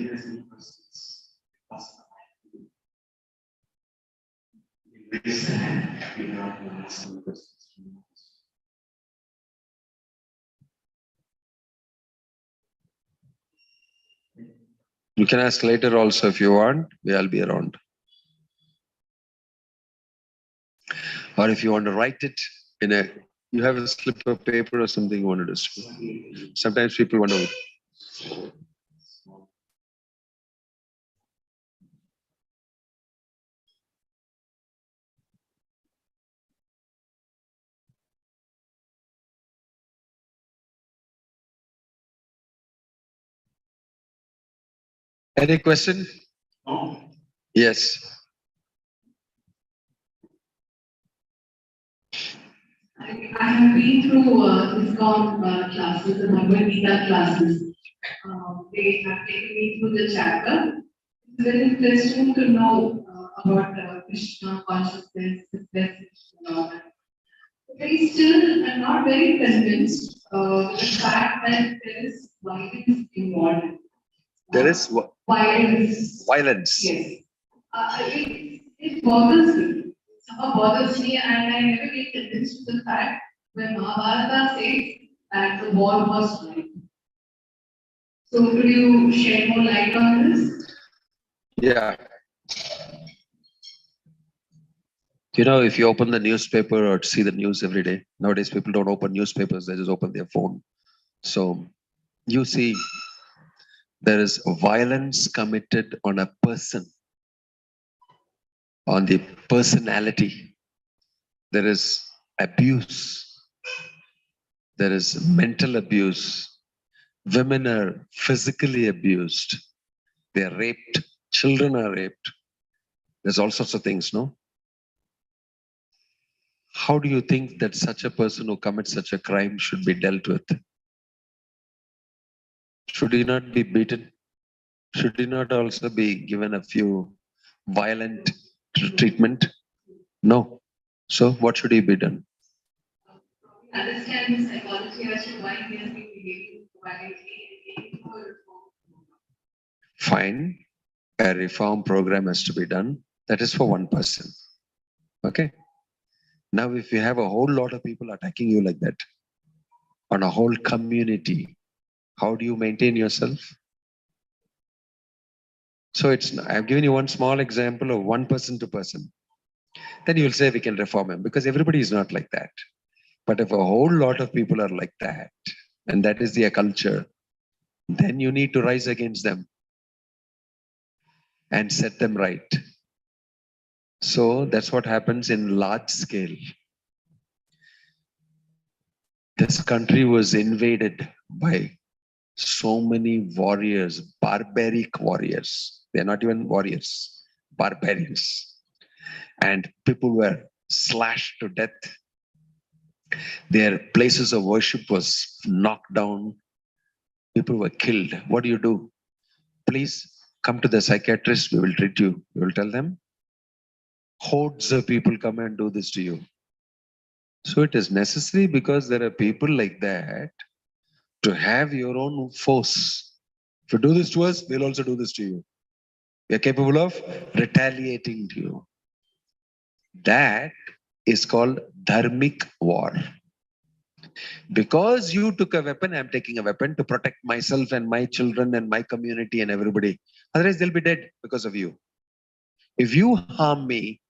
You can ask later also if you want. I'll be around. Or if you want to write it in a, you have a slip of paper or something you want to do. Sometimes people want to. Any question? Yes. I have been through ISKCON classes and Bhagavad Gita classes. They have taken me through the chapter. It's very interesting to know about Krishna consciousness, his message, and all that. But I still am not very convinced with the fact that there is violence involved. There is violence. Violence. Yes. It bothers me. Somehow bothers me, and I never get convinced with the fact when Mahabharata says that the war was right. So could you shed more light on this? Yeah. You know, if you open the newspaper or see the news every day, nowadays people don't open newspapers, they just open their phone. So you see there is violence committed on a person, on the personality. There is abuse. There is mental abuse. Women are physically abused. They are raped. Children are raped. There's all sorts of things, no? How do you think that such a person who commits such a crime should be dealt with? Should he not be beaten? Should he not also be given a few violent treatment? No. So what should he be done? Understand the psychology as to why he has been behaving violently and for reform. Fine. A reform program has to be done. That is for one person. Okay. Now, if you have a whole lot of people attacking you like that, on a whole community, how do you maintain yourself? So I've given you one small example of one person to person. Then you will say we can reform him because everybody is not like that. But if a whole lot of people are like that, and that is their culture, then you need to rise against them and set them right. So that's what happens in large scale. This country was invaded by so many warriors, barbaric warriors. They're not even warriors, barbarians. And people were slashed to death. Their places of worship was knocked down. People were killed. What do? Please come to the psychiatrist, we will treat you. You will tell them. Hordes of people come and do this to you. So it is necessary because there are people like that to have your own force. If you do this to us, we'll also do this to you. We are capable of retaliating to you. That is called dharmic war. Because you took a weapon, I'm taking a weapon to protect myself and my children and my community and everybody. Otherwise, they'll be dead because of you. If you harm me,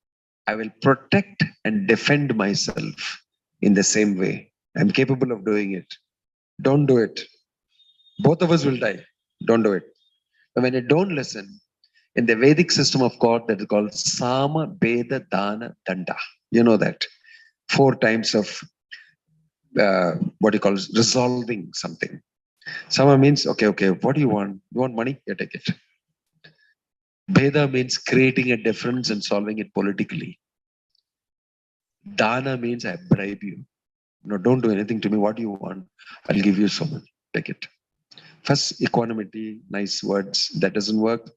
I will protect and defend myself in the same way. I'm capable of doing it. Don't do it. Both of us will die. Don't do it. But when you don't listen, In the Vedic system of God, that is called Sama, Beda, Dana, Danda. You know that. 4 times of what you call resolving something. Sama means, okay, what do you want? You want money? Yeah, take it. Beda means creating a difference and solving it politically. Dana means I bribe you. No, don't do anything to me. What do you want? I'll give you so much. Take it. First, equanimity, nice words. That doesn't work.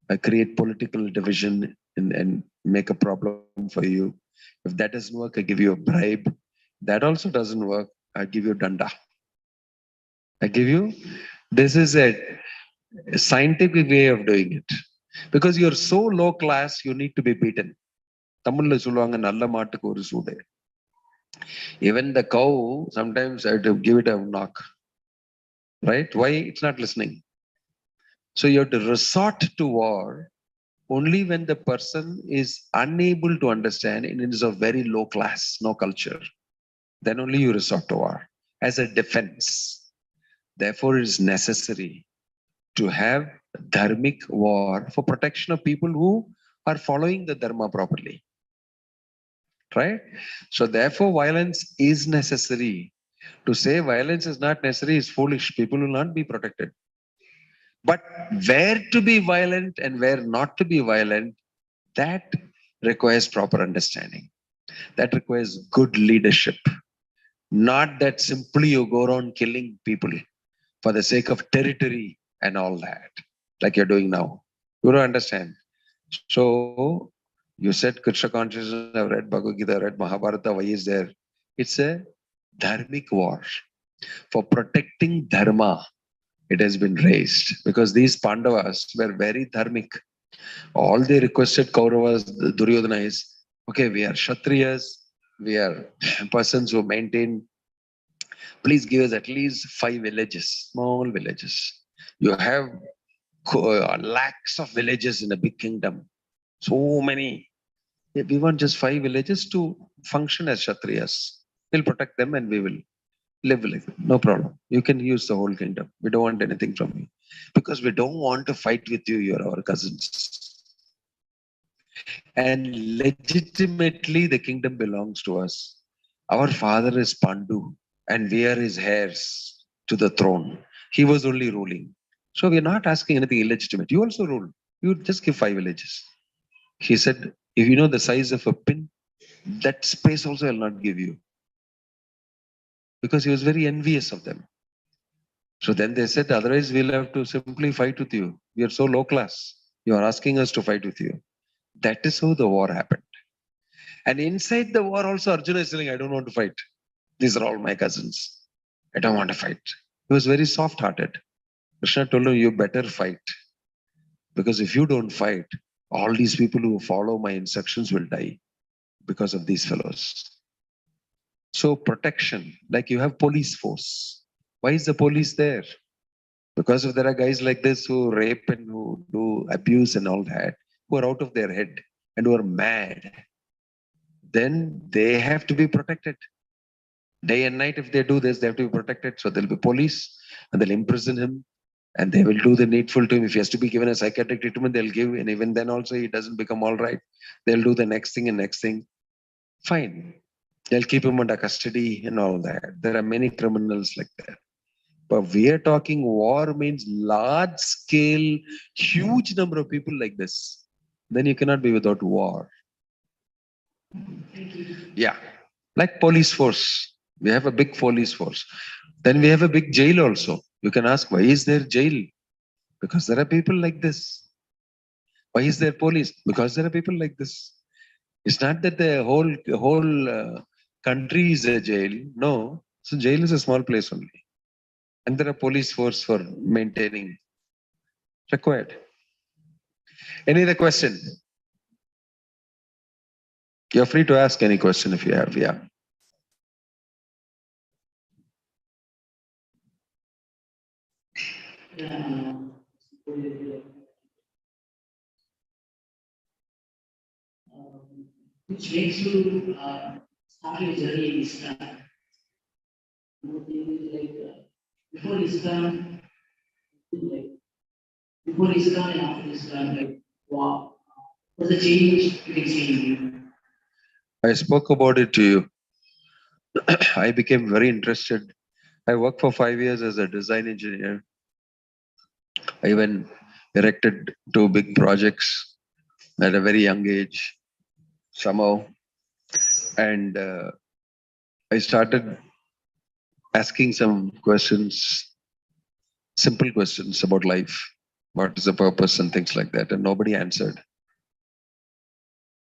I create political division and make a problem for you. If that doesn't work, I give you a bribe. That also doesn't work. I give you danda. I give you. This is a scientific way of doing it. Because you're so low class, you need to be beaten. Tamil சொல்லுவாங்க நல்ல மாட்டுக்கு ஒரு சூடு. Even the cow, sometimes I have to give it a knock. Right? Why? It's not listening. So you have to resort to war only when the person is unable to understand and it is of very low class, no culture. Then only you resort to war as a defense. Therefore, it is necessary to have dharmic war for protection of people who are following the dharma properly. Right? So therefore, violence is necessary. To say violence is not necessary is foolish. People will not be protected. But where to be violent and where not to be violent, that requires proper understanding. That requires good leadership. Not that simply you go around killing people for the sake of territory and all that, like you're doing now. You don't understand. So you said Krishna consciousness, I've read Bhagavad Gita, I've read Mahabharata, why is there? It's a dharmic war. For protecting dharma, it has been raised because these Pandavas were very dharmic. All they requested Kauravas, Duryodhana is, okay, we are Kshatriyas, we are persons who maintain, please give us at least 5 villages, small villages. You have lakhs of villages in a big kingdom. So many. We want just 5 villages to function as Kshatriyas. We'll protect them and we will live like it. No problem. You can use the whole kingdom. We don't want anything from you. Because we don't want to fight with you. You're our cousins. And legitimately, the kingdom belongs to us. Our father is Pandu and we are his heirs to the throne. He was only ruling. So we're not asking anything illegitimate. You also rule. You just give 5 villages. He said, if you know the size of a pin, that space also I'll not give you. Because he was very envious of them. So then they said, otherwise we'll have to simply fight with you. We are so low class. You are asking us to fight with you. That is how the war happened. And inside the war also Arjuna is saying, I don't want to fight. These are all my cousins. I don't want to fight. He was very soft-hearted. Krishna told him, you better fight. Because if you don't fight, all these people who follow my instructions will die because of these fellows. So protection, like you have police force. Why is the police there? Because if there are guys like this who rape and who do abuse and all that, who are out of their head and who are mad, then they have to be protected. Day and night, if they do this, they have to be protected. So there'll be police and they'll imprison him and they will do the needful to him. If he has to be given a psychiatric treatment, they'll give. And even then also, he doesn't become all right. They'll do the next thing and next thing. Fine. They'll keep him under custody and all that. There are many criminals like that. But we are talking war means large scale, huge number of people like this. Then you cannot be without war. Yeah. Like police force. We have a big police force. Then we have a big jail also. You can ask, why is there jail? Because there are people like this. Why is there police? Because there are people like this. It's not that the whole country is a jail. No. So jail is a small place only. And there are police force for maintaining required. Any other question? You're free to ask any question if you have. Yeah. Which makes you start your journey in Islam. Like before Islam and after Islam, like Wow. What's the change you can see in you? I spoke about it to you. I became very interested. I worked for 5 years as a design engineer. I even erected 2 big projects at a very young age, somehow. And I started asking some questions, simple questions about life. What is the purpose and things like that. And nobody answered.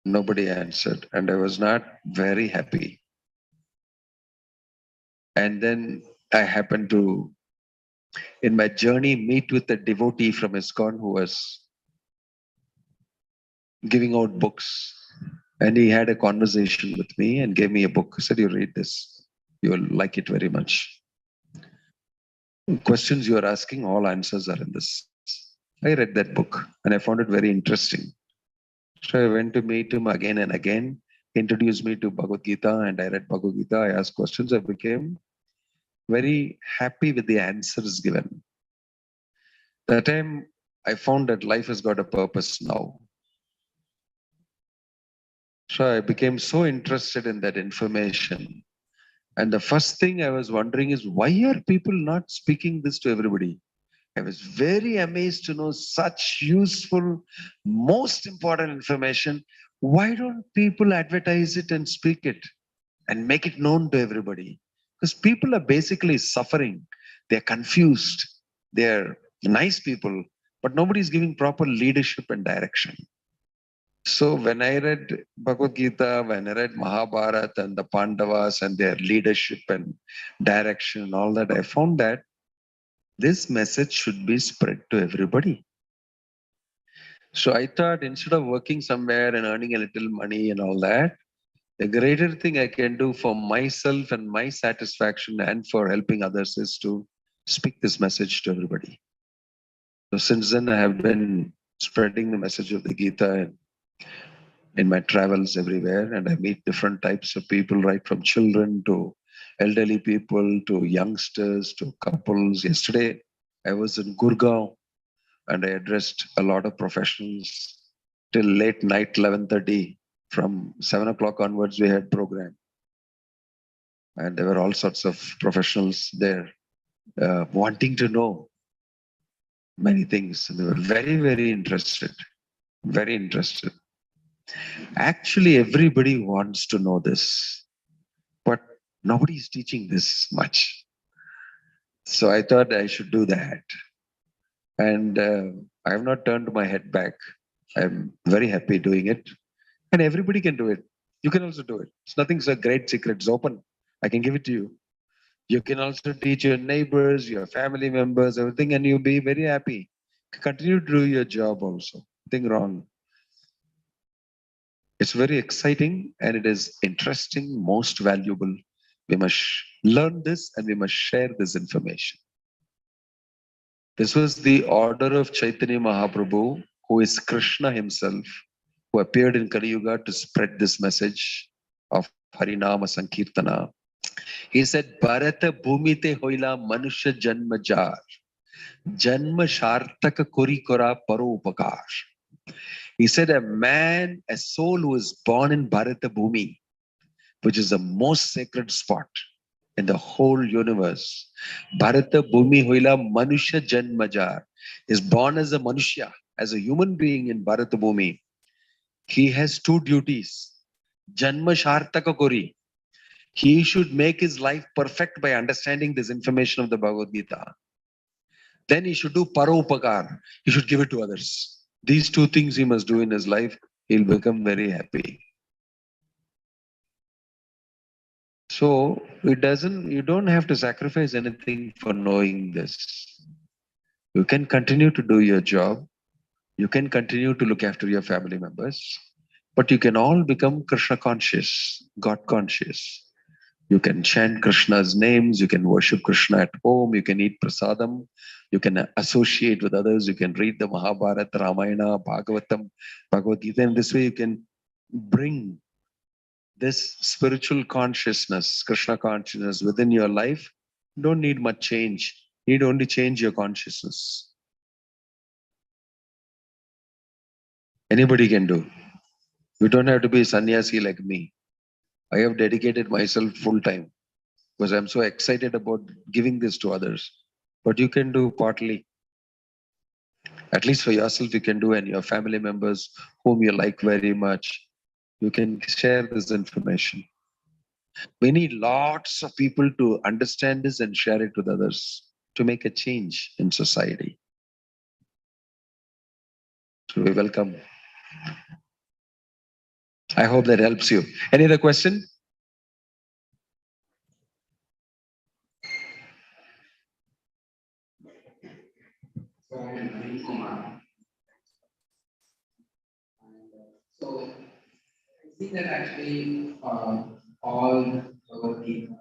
Nobody answered. And I was not very happy. And then I happened to, in my journey, meet with a devotee from ISKCON who was giving out books. And he had a conversation with me and gave me a book. He said, you read this. You will like it very much. Questions you are asking, all answers are in this. I read that book and I found it very interesting. So I went to meet him again and again, introduced me to Bhagavad Gita, and I read Bhagavad Gita. I asked questions. I became very happy with the answers given. That time I found that life has got a purpose now. So I became so interested in that information. And the first thing I was wondering is, why are people not speaking this to everybody? I was very amazed to know such useful, most important information. Why don't people advertise it and speak it and make it known to everybody? Because people are basically suffering. They're confused. They're nice people, but nobody's giving proper leadership and direction. So when I read Bhagavad Gita, when I read Mahabharata and the Pandavas and their leadership and direction and all that, I found that this message should be spread to everybody. So I thought, instead of working somewhere and earning a little money and all that, the greater thing I can do for myself and my satisfaction and for helping others is to speak this message to everybody. So since then, I have been spreading the message of the Gita in my travels everywhere, and I meet different types of people, right from children to elderly people to youngsters to couples. Yesterday, I was in Gurgaon and I addressed a lot of professionals till late night, 11:30. From 7 o'clock onwards, we had program. And there were all sorts of professionals there wanting to know many things. And they were very, very interested, very interested. Actually, everybody wants to know this, but nobody is teaching this much. So I thought I should do that. And I have not turned my head back. I'm very happy doing it. And everybody can do it. You can also do it. It's nothing's a great secret. It's open. I can give it to you. You can also teach your neighbors, your family members, everything, and you'll be very happy. Continue to do your job also. Nothing wrong. It's very exciting and it is interesting, most valuable. We must learn this and we must share this information. This was the order of Chaitanya Mahaprabhu, who is Krishna himself, who appeared in Kali Yuga to spread this message of Harinama Sankirtana. He said, Bharata Bhumite Hoila Manusha Janma Jar, Janma Shartaka Kori Kora Paro Upakar. He said, a soul who is born in Bharata Bhumi, which is the most sacred spot in the whole universe. Bharata Bhumi Hoila Manusha Janmajar is born as a Manushya, as a human being in Bharata Bhumi. He has 2 duties. Janma Shartaka Kori. He should make his life perfect by understanding this information of the Bhagavad Gita. Then he should do Paropakar. He should give it to others. These 2 things he must do in his life. He'll become very happy. So you don't have to sacrifice anything for knowing this. You can continue to do your job. You can continue to look after your family members, but you can all become Krishna conscious, God conscious. You can chant Krishna's names. You can worship Krishna at home. You can eat prasadam. You can associate with others. You can read the Mahabharata, Ramayana, Bhagavatam, Bhagavad Gita. And this way you can bring this spiritual consciousness, Krishna consciousness within your life. You don't need much change. You need only change your consciousness. Anybody can do. You don't have to be a sannyasi like me. I have dedicated myself full time because I'm so excited about giving this to others. But you can do partly. At least for yourself, you can do, and your family members whom you like very much, you can share this information. We need lots of people to understand this and share it with others to make a change in society. So we welcome. I hope that helps you. Any other question? So I'm Naveen Kumar. So I think that actually all our people,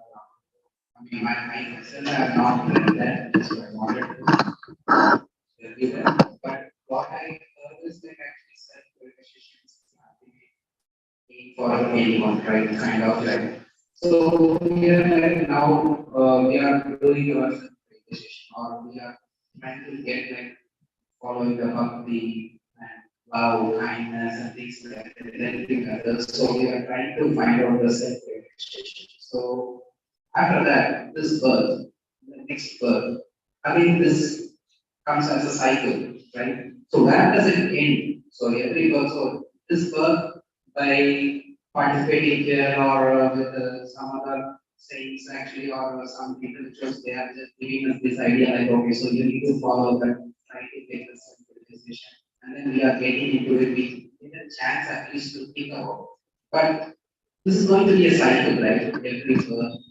I mean, my myself have not read that, so I wanted to read that. But what I heard is that actually self-realization is nothing for anyone, right? Kind of like. So here like now we are doing our self-realization, or we are trying to get like following the bhakti and love, kindness, and things like that, helping others. So we are trying to find out the self-realization. So after that, this birth, the next birth, again this comes as a cycle, right? So where does it end? So every birth, so this birth by participating here or with some other sayings actually, or some people just they are just giving us this idea like okay, so you need to follow that, try to take the self-realization, and then we are getting into it. We get a chance at least to think about. But this is going to be a cycle, right? Every birth,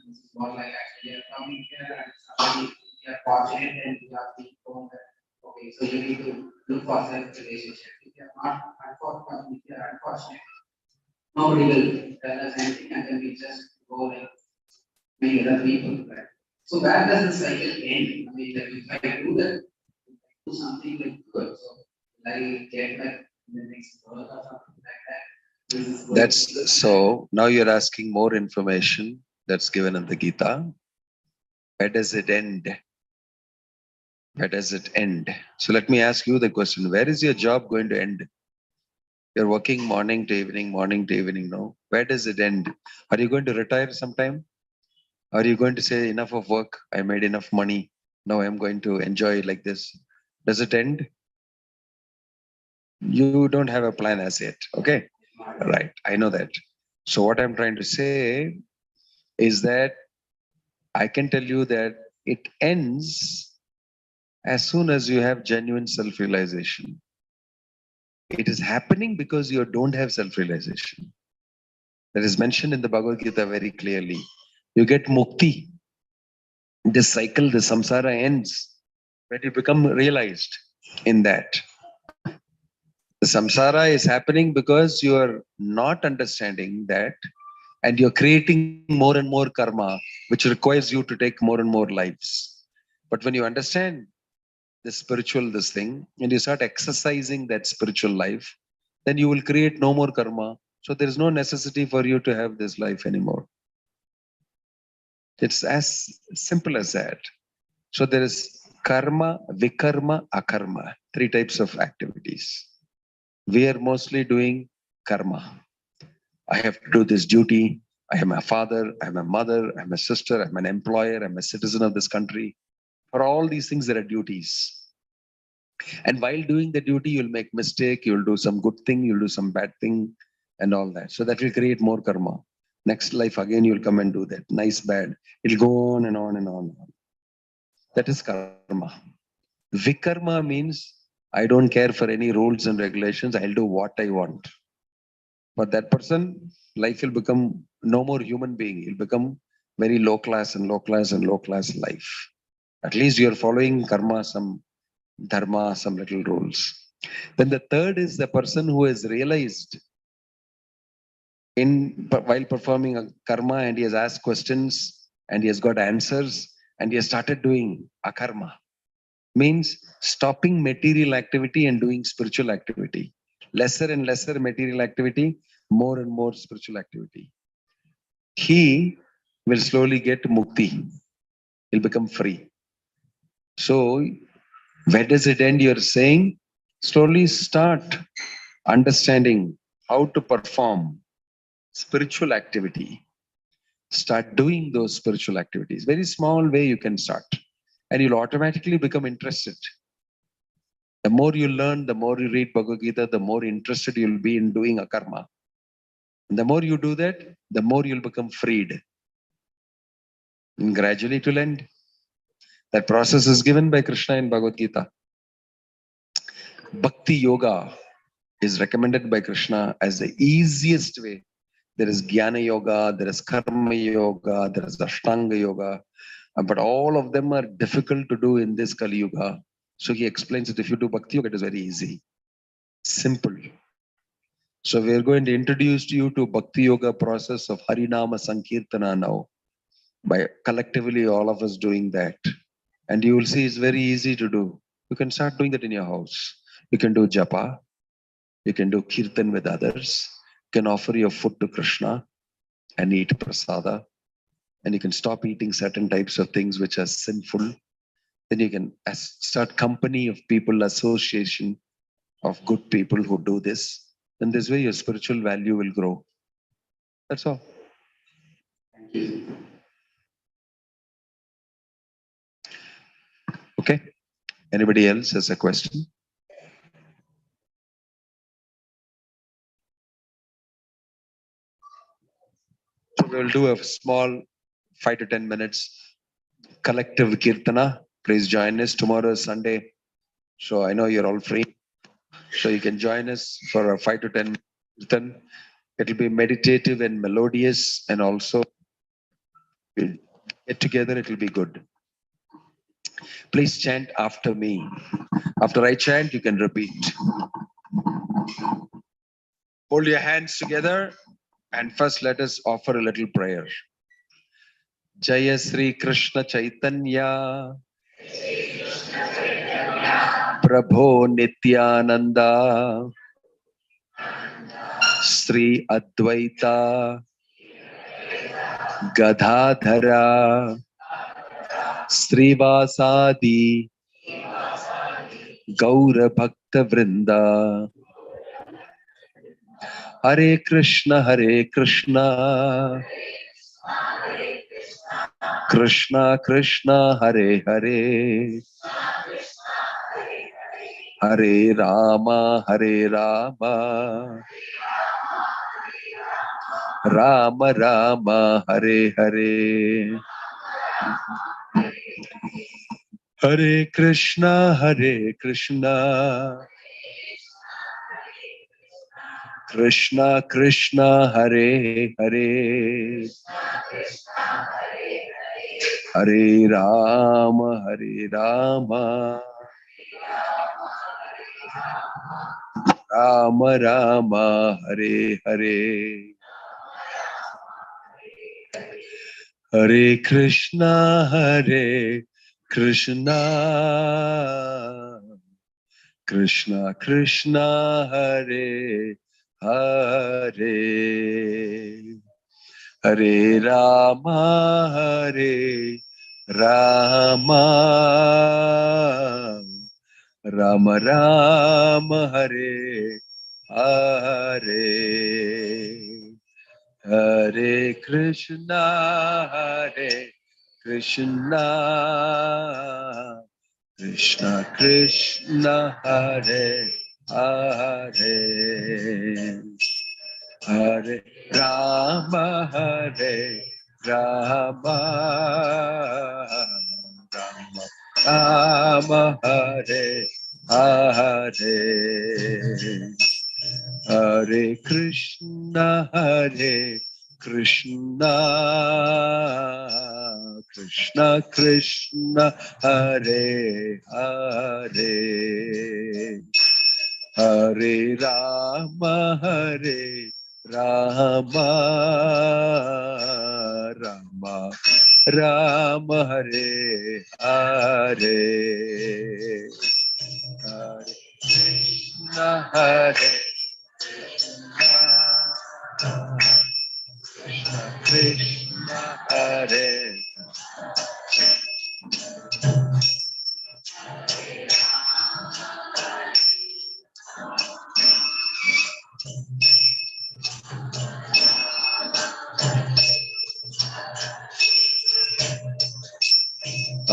this is not like actually you're coming here and suddenly you are fortunate and you are being told that okay, so you need to look for self-relationship. If you are not unfortunate, if you are unfortunate, nobody will tell us anything, and then we just go like many other people, right? So where does the cycle end? I mean, like if I do that, if I do something like good, so will I get like in the next birth or something like that? This is going to That's be so. Now you're asking more information that's given in the Gita. Where does it end? Where does it end? So let me ask you the question. Where is your job going to end? You're working morning to evening, no? Where does it end? Are you going to retire sometime? Are you going to say, enough of work? I made enough money. Now I'm going to enjoy it like this. Does it end? You don't have a plan as yet. Okay. Right. I know that. So what I'm trying to say is that I can tell you that it ends as soon as you have genuine self-realization. It is happening because you don't have self-realization. That is mentioned in the Bhagavad Gita very clearly. You get mukti. This cycle, the samsara ends when you become realized in that. The samsara is happening because you are not understanding that, and you're creating more and more karma, which requires you to take more and more lives. But when you understand the spiritual this thing and you start exercising that spiritual life, then you will create no more karma. So there is no necessity for you to have this life anymore. It's as simple as that. So there is karma, vikarma, akarma, three types of activities. We are mostly doing karma. I have to do this duty. I am a father, I'm a mother, I'm a sister, I'm an employer, I'm a citizen of this country. For all these things, there are duties. And while doing the duty, you'll make mistake, you'll do some good thing, you'll do some bad thing, and all that. So that will create more karma. Next life, again, you'll come and do that. Nice, bad. It'll go on and on and on. That is karma. Vikarma means I don't care for any rules and regulations. I'll do what I want. For that person, life will become no more human being. He'll become very low class and low class and low class life. At least you're following karma, some dharma, some little rules. Then the third is the person who has realized while performing a karma, and he has asked questions and he has got answers and he has started doing akarma. Means stopping material activity and doing spiritual activity. Lesser and lesser material activity, more and more spiritual activity. He will slowly get mukti. He'll become free. So where does it end? You're saying slowly start understanding how to perform spiritual activity, start doing those spiritual activities. Very small way you can start, and you'll automatically become interested. The more you learn, the more you read Bhagavad Gita, the more interested you'll be in doing a karma. And the more you do that, the more you'll become freed. And gradually it will end. That process is given by Krishna in Bhagavad Gita. Bhakti Yoga is recommended by Krishna as the easiest way. There is Jnana Yoga, there is Karma Yoga, there is Ashtanga Yoga, but all of them are difficult to do in this Kali Yuga. So he explains that if you do Bhakti Yoga, it is very easy, simple. So we are going to introduce you to Bhakti Yoga process of Harinama Sankirtana now, by collectively all of us doing that. And you will see it's very easy to do. You can start doing that in your house. You can do japa, you can do kirtan with others, you can offer your food to Krishna and eat prasada, and you can stop eating certain types of things which are sinful. Then you can start company of people, association of good people who do this. Then this way your spiritual value will grow. That's all. Thank you. Okay. Anybody else has a question? So we'll do a small 5 to 10 minutes collective kirtana. Please join us. Tomorrow is Sunday. So I know you're all free. So you can join us for a 5 to 10 kirtan. It'll be meditative and melodious, and also we'll get together, it'll be good. Please chant after me. After I chant, you can repeat. Hold your hands together, and first let us offer a little prayer. Jaya Sri Krishna Chaitanya Prabho Nityananda Sri Advaita Gadadhara Srivasadi Gaura Bhakta Vrinda. Hare Krishna Krishna Krishna Hare Hare Hare Rama Rama Rama Hare Hare. Hare Krishna Krishna Krishna Hare Hare Hare Rama Rama Rama Hare Hare. Hare Krishna Krishna Krishna Hare Hare Hare Rama Rama Rama Hare Hare. Hare Krishna Krishna Krishna Hare Hare Hare Rama Rama Rama Hare Hare Hare Krishna Krishna Krishna Hare Hare Hare Rama Rama Rama Rama Hare Hare Hare Krishna Krishna Krishna Hare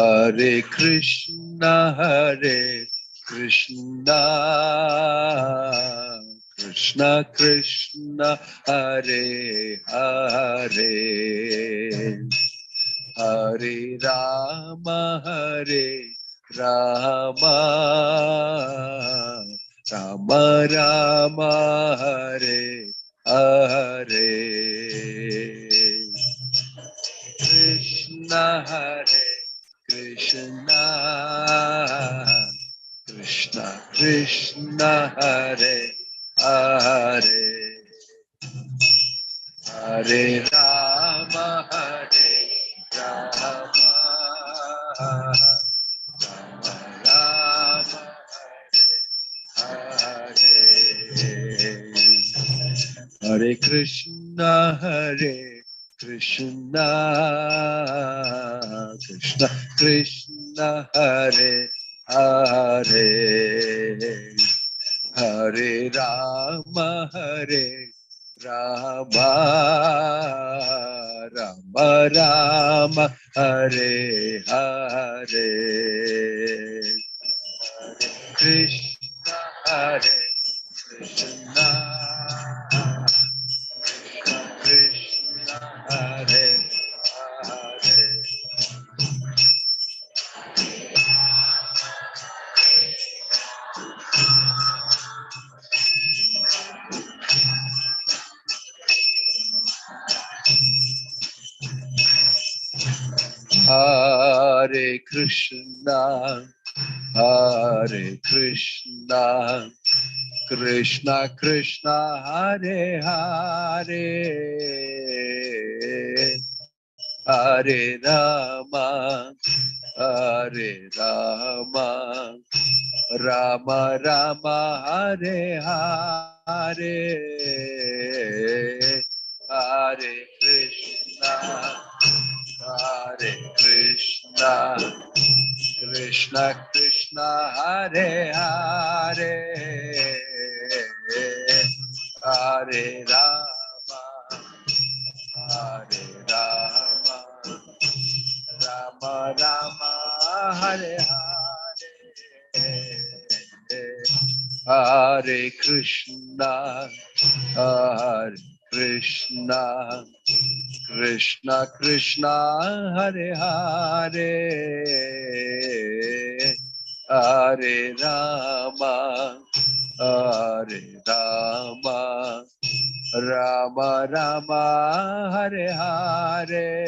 Hare Krishna, Krishna Krishna, Hare Hare, Hare Rama, Rama Rama, Hare Hare, Krishna, Krishna Krishna Krishna, Hare Hare, Hare Rama, Rama Rama, Hare Hare, Hare Krishna, Krishna Krishna Krishna, Hare Hare, Hare Rama, Rama Rama Rama, Hare Hare, Krishna, Krishna Krishna, Hare Hare, Hare Krishna, Krishna Krishna, Hare Hare, Hare Rama, Rama Rama, Hare Hare, Hare Krishna, Krishna Krishna, Hare Hare, Hare Rama, Rama Rama, Hare Hare, Hare Krishna, Krishna Krishna, Hare Hare, Hare Rama, Rama Rama, Hare Hare,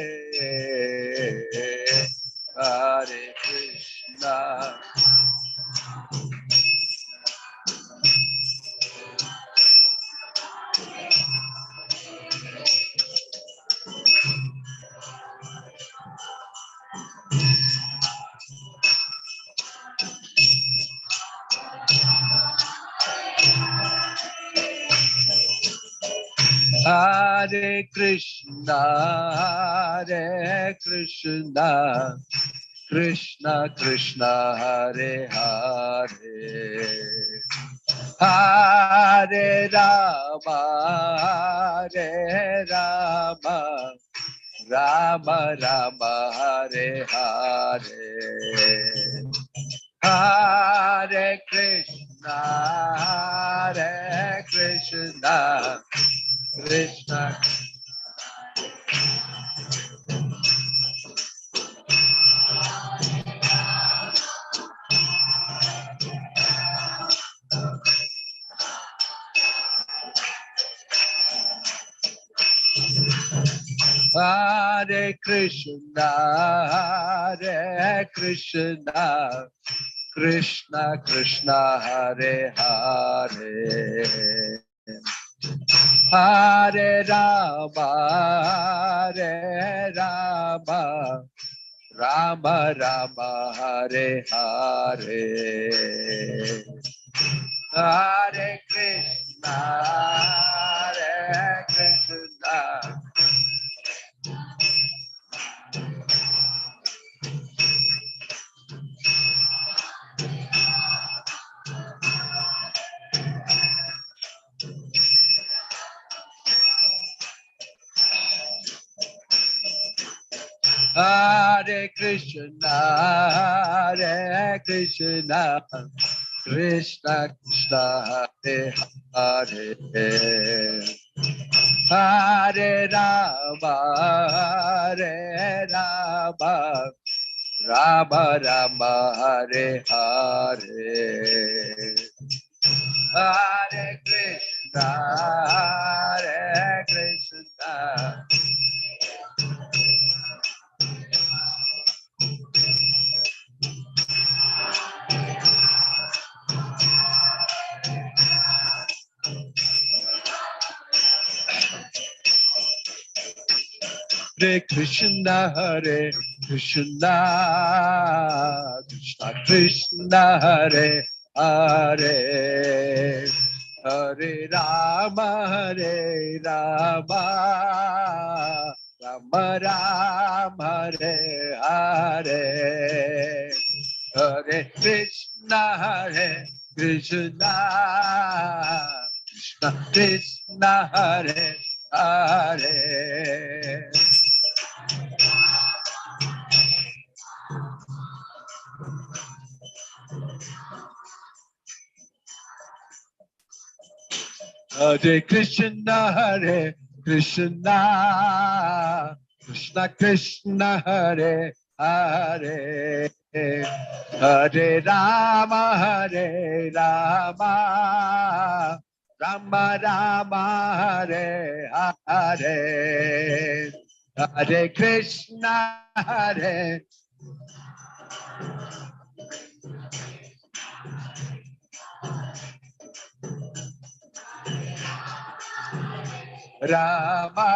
Hare Krishna. Hare Krishna, Krishna Krishna, Hare Hare, Hare Rama, Rama Rama, Hare Hare, Hare Krishna, Krishna Hare Krishna, Krishna Krishna, Hare Hare, Hare Rama, Rama Rama, Hare Hare, Hare Krishna, Hare Krishna, Hare Krishna, Krishna Krishna, Hare Hare, Hare Rama, Hare Rama, Rama Rama, Hare Hare, Hare Krishna, Hare Krishna. Hare Krishna, Hare Krishna, Krishna Krishna, Hare Hare, Hare Rama, Hare Rama, Rama Rama, Hare Hare, Hare Krishna, Hare Krishna, Krishna Krishna, Hare Hare. Hare Krishna, Hare Krishna, Krishna Krishna, Hare Hare, Hare Rama, Hare Rama, Rama Rama, Hare Hare, Hare Krishna, Hare Rama,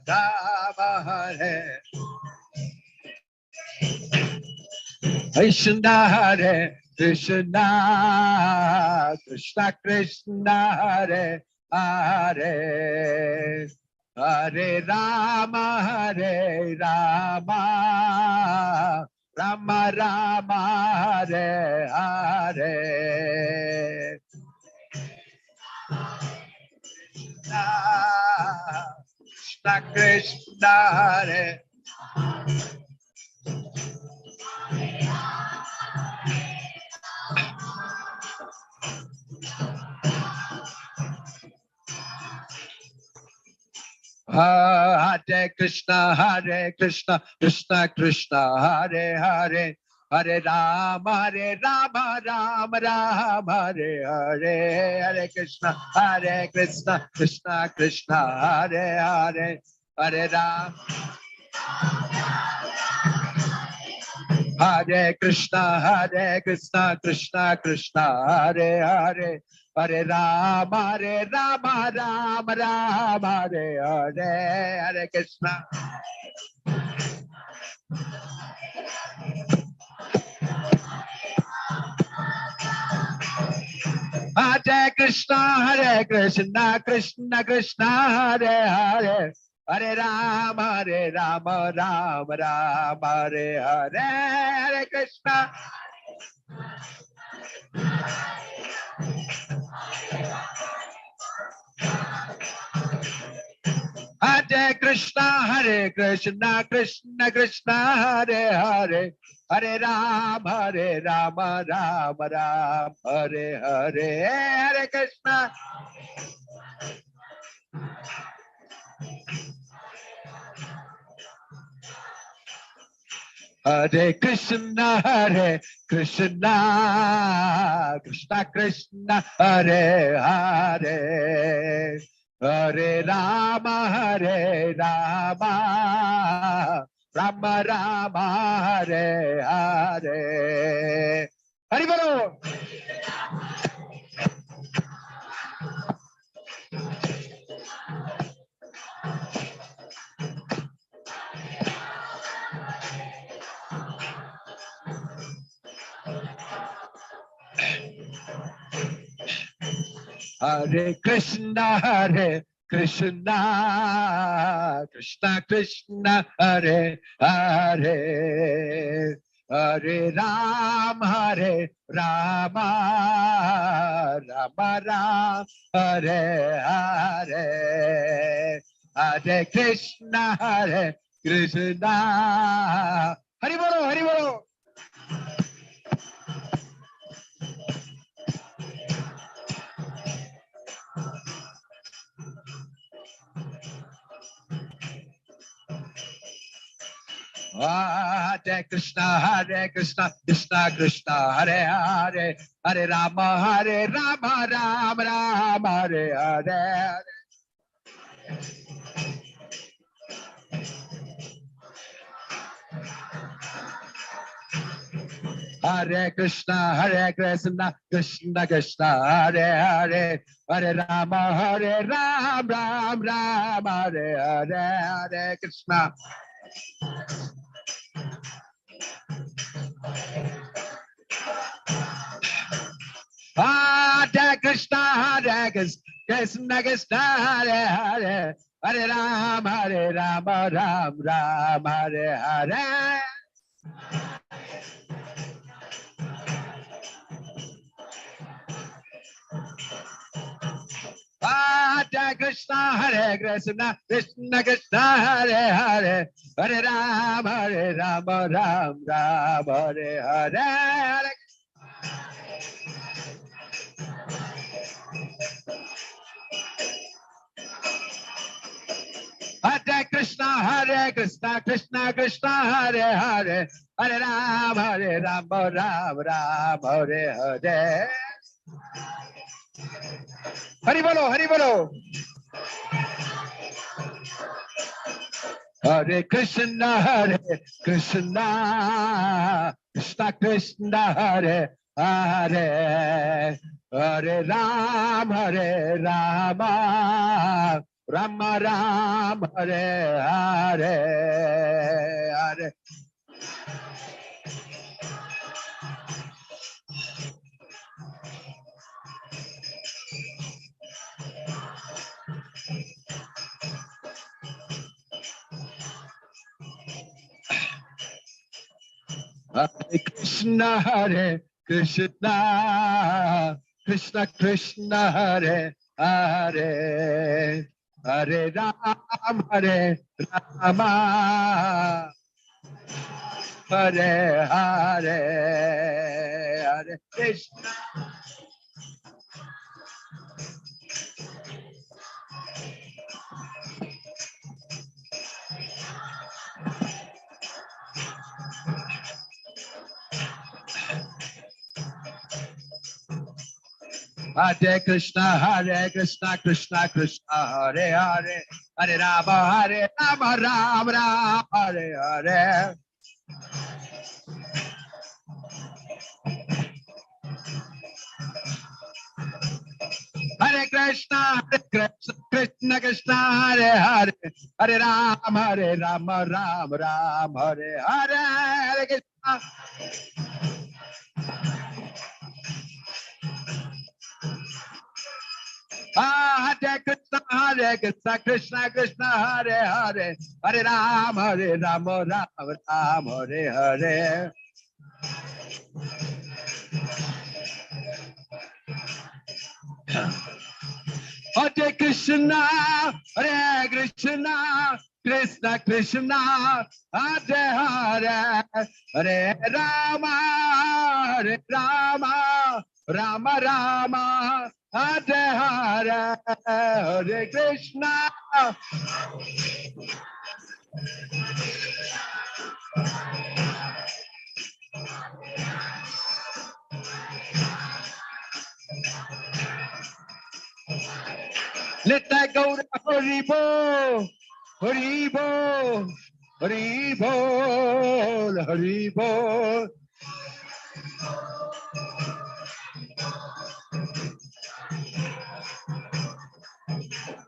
Rama, Hare Krishna, Hare Krishna, Krishna Krishna, Hare Hare, Hare Rama, Hare Rama, Rama Rama, Hare Hare, Krishna Krishna, Hare Hare Krishna, Hare Krishna, Krishna Krishna, Hare Hare, Hare Rama, Rama Rama, Hare Hare, Hare Krishna, Krishna Krishna, Hare Hare, Hare Rama, Hare Krishna, Krishna Krishna, Hare Hare, Hare Rama, Rama Rama, Hare Hare, Hare Krishna. Hare Krishna, Krishna Krishna, Hare Hare, Hare Rama, Rama Rama, Hare Hare, Hare Krishna. Hare Krishna, Krishna Krishna, Hare Hare, Hare Rama, Rama Rama, Hare Hare, Hare Krishna. Hare Krishna, Krishna Krishna, Hare Hare, Hare Rama, Rama, Rama Rama, Hare Hare. Hari Bolo. Hare Krishna, Krishna Krishna, Hare Hare, Hare Rama, Rama, Rama Rama, Hare Hare, Hare Krishna, Krishna. Hari bolo, Hari bolo. Hare Krishna, Krishna Krishna, Hare Hare, Hare Rama, Rama Rama, Hare Hare. Hare Krishna, Krishna Krishna, Hare Hare, Hare Rama, Rama, Hare Hare, Hare Krishna. Hare Krishna, Krishna Krishna, Hare Hare, Hare Rama, Rama, Hare Hare. Hare Krishna, Krishna Krishna, Hare Hare, Hare Rama, Rama, Hare Hare. Hare Krishna, Krishna Krishna, Hare Hare, Hare Rama, Rama, Hare Hare. Hari bolo, Hari bolo. Hare Krishna, Krishna Krishna, Hare Hare, Hare Rama, Rama, Hare Hare, Hare. Hare Krishna, Krishna Krishna, Hare Hare, Hare Rama, Hare Hare, Hare Krishna. Hare Krishna, Krishna Krishna, Hare Hare, Hare Rama, Rama, Hare Hare. Hare Krishna, Krishna Krishna, Hare Hare, Hare Rama, Rama, Hare Hare, Hare Krishna. Hare Krishna, Krishna Krishna, Hare Hare, Hare Rama, Rama, Hare Hare. Hare Krishna, Krishna Krishna, Hare Hare, Hare Rama, Rama, Hare Hare, Hare Krishna. Let that go to Hari Bol, Hari Bol, Hari Bol, Hari Bol.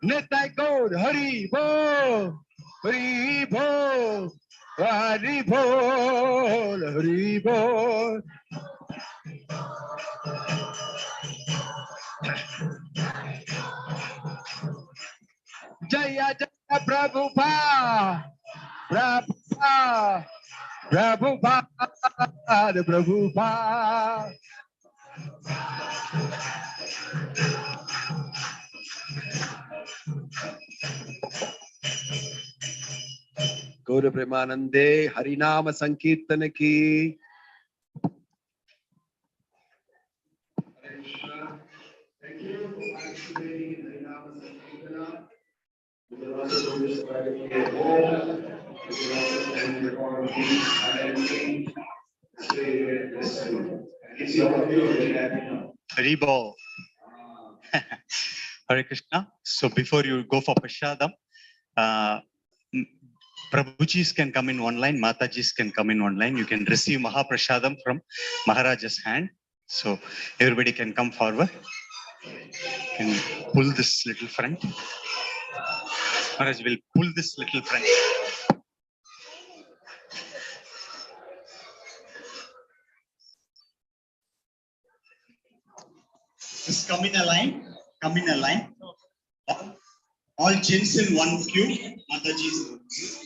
Let that go to Hari Bol, Hari Bol, Hari Bol, Hari Bol. Jaya Jaya Prabhupada, Prabhupada, Prabhupada, Prabhupada. Gaura Premanande, Harinama Sankirtana ki. Hare Krishna. Thank you for participating in Harinama Sankirtana. You can also do this privately at home. You can also send your own things and everything. Stay here, bless you. And it's all of you very happy now. Haribol. Hare Krishna. So before you go for Prashadam, Prabhujis can come in one line, Matajis can come in one line. You can receive Mahaprashadam from Maharaja's hand. So everybody can come forward. Can pull this little front. Maharaj will pull this little front. Just come in a line. Come in a line. All chins in one queue. Mataji's.